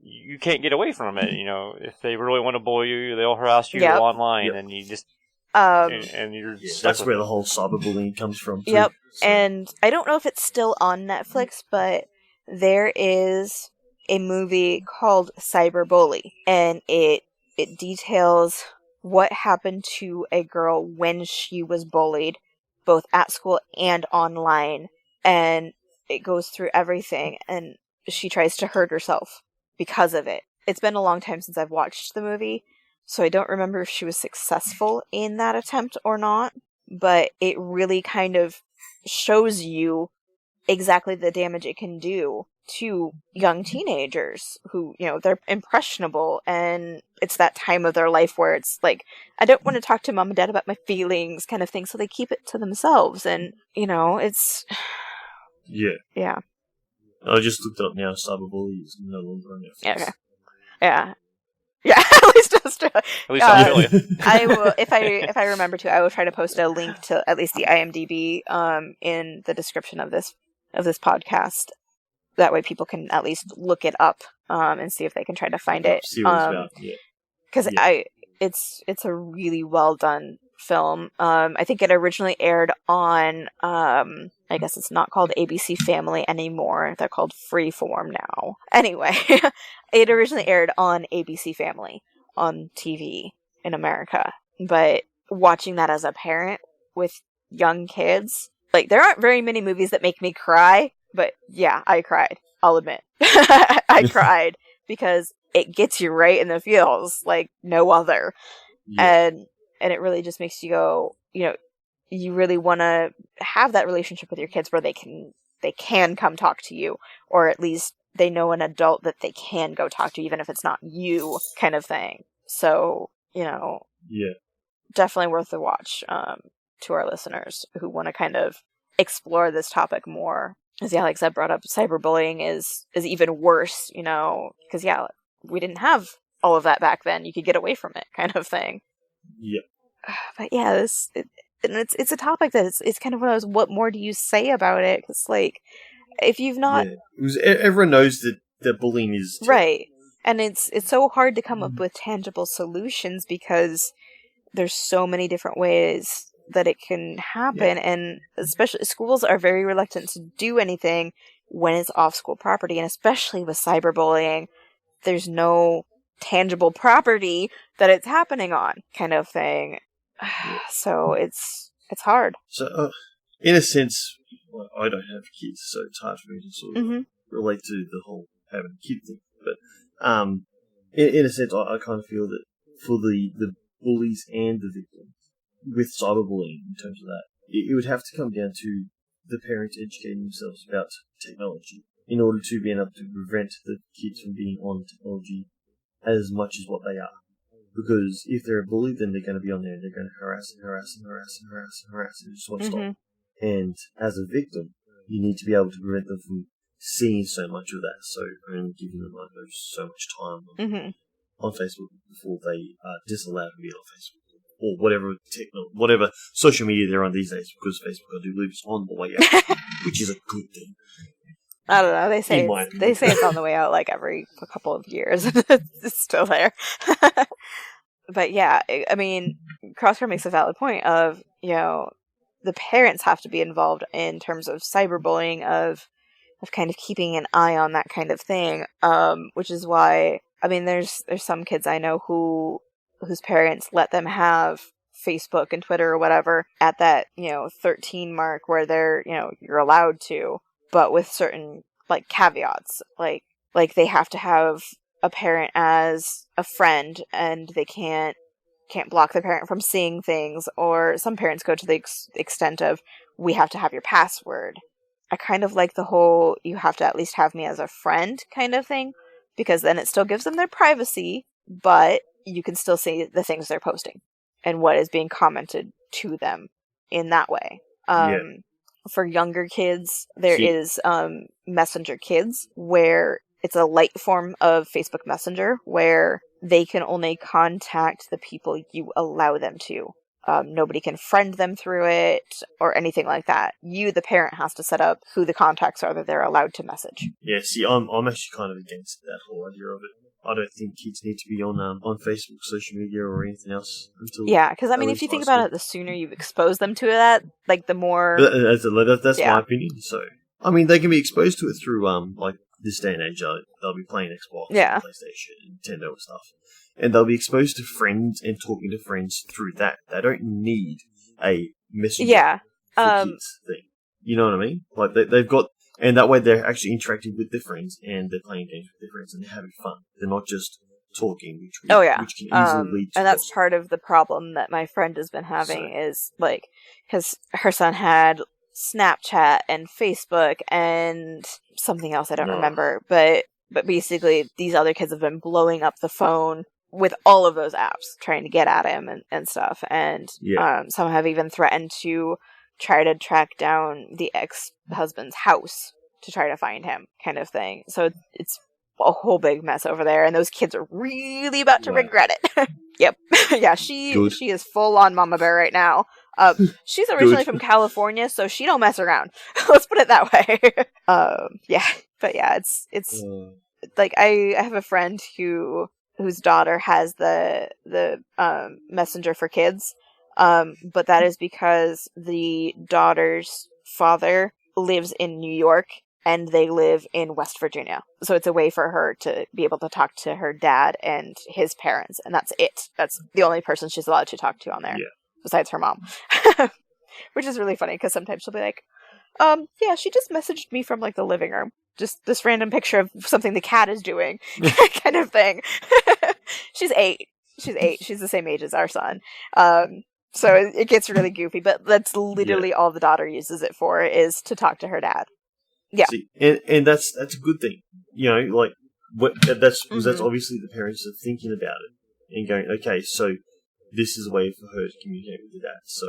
you can't get away from it. If they really want to bully you, they'll harass you online, and you just and you're that's where the whole cyberbullying comes from too. Yep. So. And I don't know if it's still on Netflix, but there is a movie called Cyberbully, and it details what happened to a girl when she was bullied, both at school and online, and it goes through everything, and she tries to hurt herself because of it. It's been a long time since I've watched the movie, so I don't remember if she was successful in that attempt or not, but it really kind of shows you exactly the damage it can do to young teenagers who, they're impressionable, and it's that time of their life where it's like, I don't want to talk to mom and dad about my feelings kind of thing, so they keep it to themselves, and, it's... Yeah. I just looked up now, cyberbullying is no longer on Netflix. Okay. Yeah. Yeah, at least Australia. At least Australia. I will, if I remember to, I will try to post a link to at least the IMDb in the description of this podcast. That way, people can at least look it up and see if they can try to find it. See what it's about. Because it's a really well done film. I think it originally aired on I guess it's not called ABC Family anymore. They're called Freeform now. Anyway, it originally aired on ABC Family on TV in America. But watching that as a parent with young kids, like, there aren't very many movies that make me cry, but yeah, I cried. I'll admit. I cried because it gets you right in the feels like no other. Yeah. And it really just makes you go, you really want to have that relationship with your kids where they can come talk to you, or at least they know an adult that they can go talk to, even if it's not you, kind of thing. So, definitely worth the watch to our listeners who want to kind of explore this topic more. As like Zeb brought up, cyberbullying is even worse, because we didn't have all of that back then. You could get away from it, kind of thing. Yeah. But yeah, it's a topic that it's kind of one of those, what more do you say about it? Because, like, if you've not... everyone knows that bullying is... Right. And it's so hard to come up with tangible solutions because there's so many different ways that it can happen, and especially schools are very reluctant to do anything when it's off-school property, and especially with cyberbullying, there's no tangible property that it's happening on, kind of thing. So it's hard. So, in a sense, I don't have kids, so it's hard for me to sort of relate to the whole having a kid thing. But in a sense, I kind of feel that for the bullies and the victims, with cyberbullying in terms of that, it would have to come down to the parents educating themselves about technology in order to be able to prevent the kids from being on technology as much as what they are. Because if they're a bully, then they're going to be on there and they're going to harass and just won't stop. And as a victim, you need to be able to prevent them from seeing so much of that, so only giving them so much time on Facebook before they are disallowed to be on Facebook. Or whatever social media they're on these days, because Facebook, I do believe, is on the way out, which is a good thing. I don't know. They say it's on the way out like every couple of years. It's still there. But yeah, I mean, Crosshair makes a valid point of, the parents have to be involved in terms of cyberbullying, of kind of keeping an eye on that kind of thing. Which is why, I mean, there's some kids I know whose parents let them have Facebook and Twitter or whatever at that, 13 mark where they're, you're allowed to, but with certain like caveats, like they have to have a parent as a friend and they can't block the parent from seeing things, or some parents go to the extent of, we have to have your password. I kind of like the whole, you have to at least have me as a friend kind of thing, because then it still gives them their privacy, but you can still see the things they're posting and what is being commented to them in that way. For younger kids, there is Messenger Kids, where it's a light form of Facebook Messenger, where they can only contact the people you allow them to. Nobody can friend them through it or anything like that. You, the parent, has to set up who the contacts are that they're allowed to message. Yeah, see, I'm actually kind of against that whole idea of it. I don't think kids need to be on Facebook, social media, or anything else until. Yeah, because I mean, if you think about it, the sooner you expose them to that, like the more. That's my opinion. So, I mean, they can be exposed to it through like this day and age. They'll be playing Xbox, PlayStation, Nintendo, and stuff, and they'll be exposed to friends and talking to friends through that. They don't need a messenger for kids thing. You know what I mean? Like they've got. And that way they're actually interacting with their friends and they're playing games with their friends and they're having fun. They're not just talking, which can easily lead to... And that's part of the problem that my friend has been having is, like, because her son had Snapchat and Facebook and something else I don't remember. But basically, these other kids have been blowing up the phone with all of those apps, trying to get at him and stuff. And some have even threatened to try to track down the ex-husband's house to try to find him, kind of thing. So it's a whole big mess over there, and those kids are really about to regret it. Yep. Yeah, she is full on mama bear right now. She's originally from California, so she don't mess around. Let's put it that way. Yeah. But yeah, it's like I have a friend whose daughter has the Messenger for Kids. But that is because the daughter's father lives in New York and they live in West Virginia. So it's a way for her to be able to talk to her dad and his parents. And that's it. That's the only person she's allowed to talk to on there. Besides her mom. Which is really funny because sometimes she'll be like, yeah, she just messaged me from like the living room. Just this random picture of something the cat is doing. Kind of thing. She's 8. She's the same age as our son. So it gets really goofy, but that's literally all the daughter uses it for, is to talk to her dad. Yeah. See, and that's a good thing. Like that's obviously the parents are thinking about it and going, okay, so this is a way for her to communicate with the dad. So,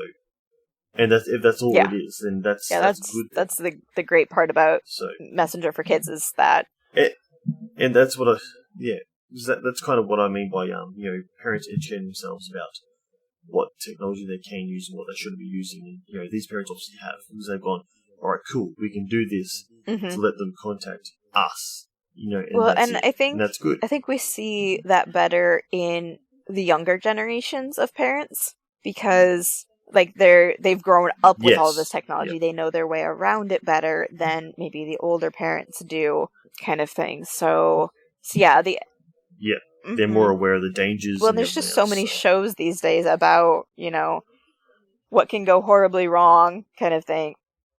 and if that's all it is, then that's good. That's the great part about Messenger for Kids is that. And that's what that's kind of what I mean by parents educating themselves about what technology they can use and what they shouldn't be using. And these parents obviously have, because they've gone, all right, cool, we can do this to let them contact us. And that's good. I think we see that better in the younger generations of parents, because like they've grown up with all of this technology. They know their way around it better than maybe the older parents do, kind of thing. So yeah, they're more aware of the dangers. Well, there's just so many shows these days about, what can go horribly wrong, kind of thing.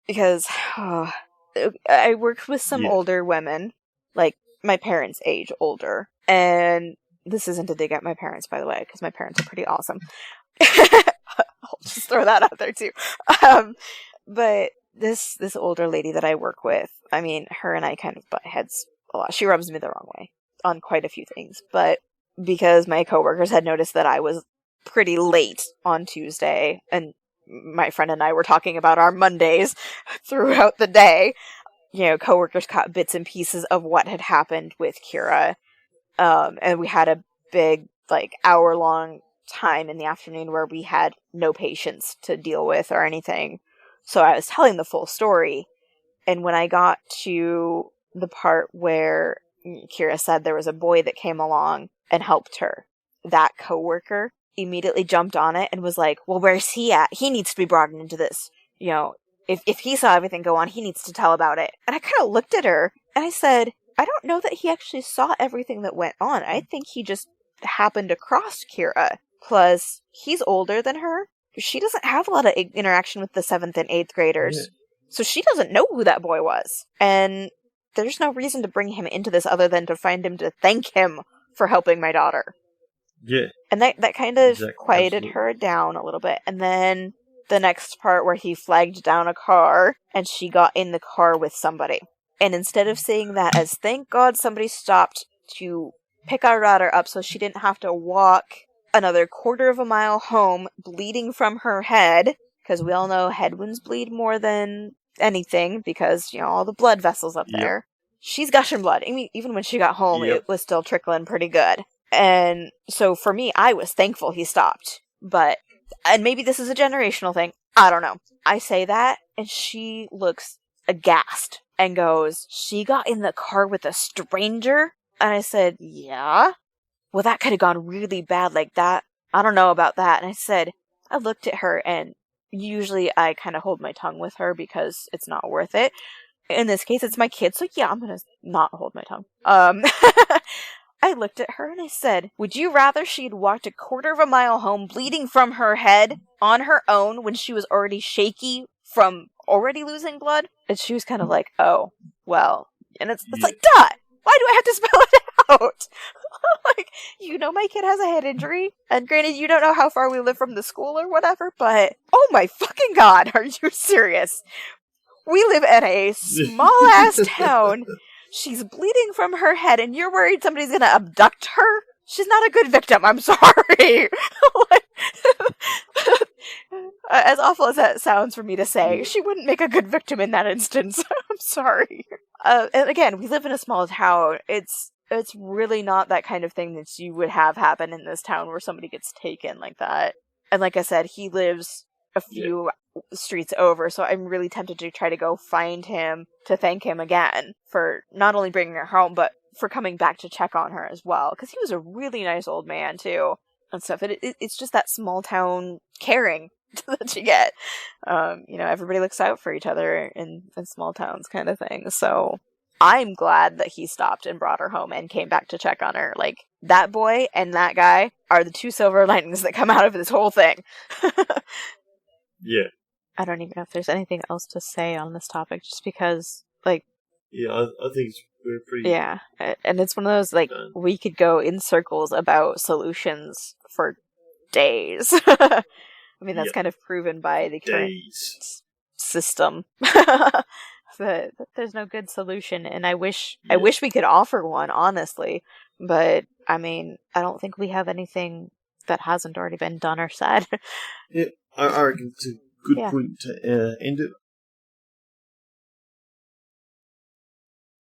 Because I worked with some older women, like my parents' age older. And this isn't a dig at my parents, by the way, because my parents are pretty awesome. I'll just throw that out there, too. But this older lady that I work with, I mean, her and I kind of butt heads a lot. She rubs me the wrong way on quite a few things, but because my coworkers had noticed that I was pretty late on Tuesday, and my friend and I were talking about our Mondays throughout the day. Coworkers caught bits and pieces of what had happened with Kira. And we had a big, hour-long time in the afternoon where we had no patients to deal with or anything. So I was telling the full story. And when I got to the part where Kira said there was a boy that came along and helped her, that coworker immediately jumped on it and was like, well, where's he at? He needs to be brought into this. If he saw everything go on, he needs to tell about it. And I kind of looked at her and I said, I don't know that he actually saw everything that went on. I think he just happened across Kira. Plus, he's older than her. She doesn't have a lot of interaction with the 7th and 8th graders. Yeah. So she doesn't know who that boy was. And there's no reason to bring him into this other than to find him to thank him for helping my daughter. Yeah. And that kind of quieted her down a little bit. And then the next part where he flagged down a car and she got in the car with somebody. And instead of saying that as thank God somebody stopped to pick our daughter up so she didn't have to walk another quarter of a mile home bleeding from her head, because we all know head wounds bleed more than anything because, all the blood vessels up there. She's gushing blood. I mean, even when she got home, it was still trickling pretty good. And so for me, I was thankful he stopped. And maybe this is a generational thing. I don't know. I say that, and she looks aghast and goes, she got in the car with a stranger? And I said, yeah. Well, that could have gone really bad like that. I don't know about that. And I looked at her, and usually I kind of hold my tongue with her because it's not worth it. In this case, it's my kid, so yeah, I'm going to not hold my tongue. I looked at her and I said, would you rather she'd walked a quarter of a mile home bleeding from her head on her own when she was already shaky from already losing blood? And she was kind of like, oh, well. And it's like, duh! Why do I have to spell it out? My kid has a head injury. And granted, you don't know how far we live from the school or whatever, but oh my fucking God, are you serious? We live in a small-ass town. She's bleeding from her head, and you're worried somebody's going to abduct her? She's not a good victim, I'm sorry. As awful as that sounds for me to say, she wouldn't make a good victim in that instance. I'm sorry. And again, we live in a small town. It's really not that kind of thing that you would have happen in this town where somebody gets taken like that. And like I said, he lives a few streets over, so I'm really tempted to try to go find him to thank him again for not only bringing her home, but for coming back to check on her as well, because he was a really nice old man too and stuff. It's just that small town caring that you get. Everybody looks out for each other in small towns kind of thing. So I'm glad that he stopped and brought her home and came back to check on her. Like, that boy and that guy are the two silver linings that come out of this whole thing. Yeah. I don't even know if there's anything else to say on this topic, just because, Yeah, I think it's pretty... Yeah, and it's one of those, we could go in circles about solutions for days. I mean, that's kind of proven by the current system. that there's no good solution, and I wish we could offer one, honestly. But, I mean, I don't think we have anything that hasn't already been done or said. Yeah. I reckon it's a good point to end it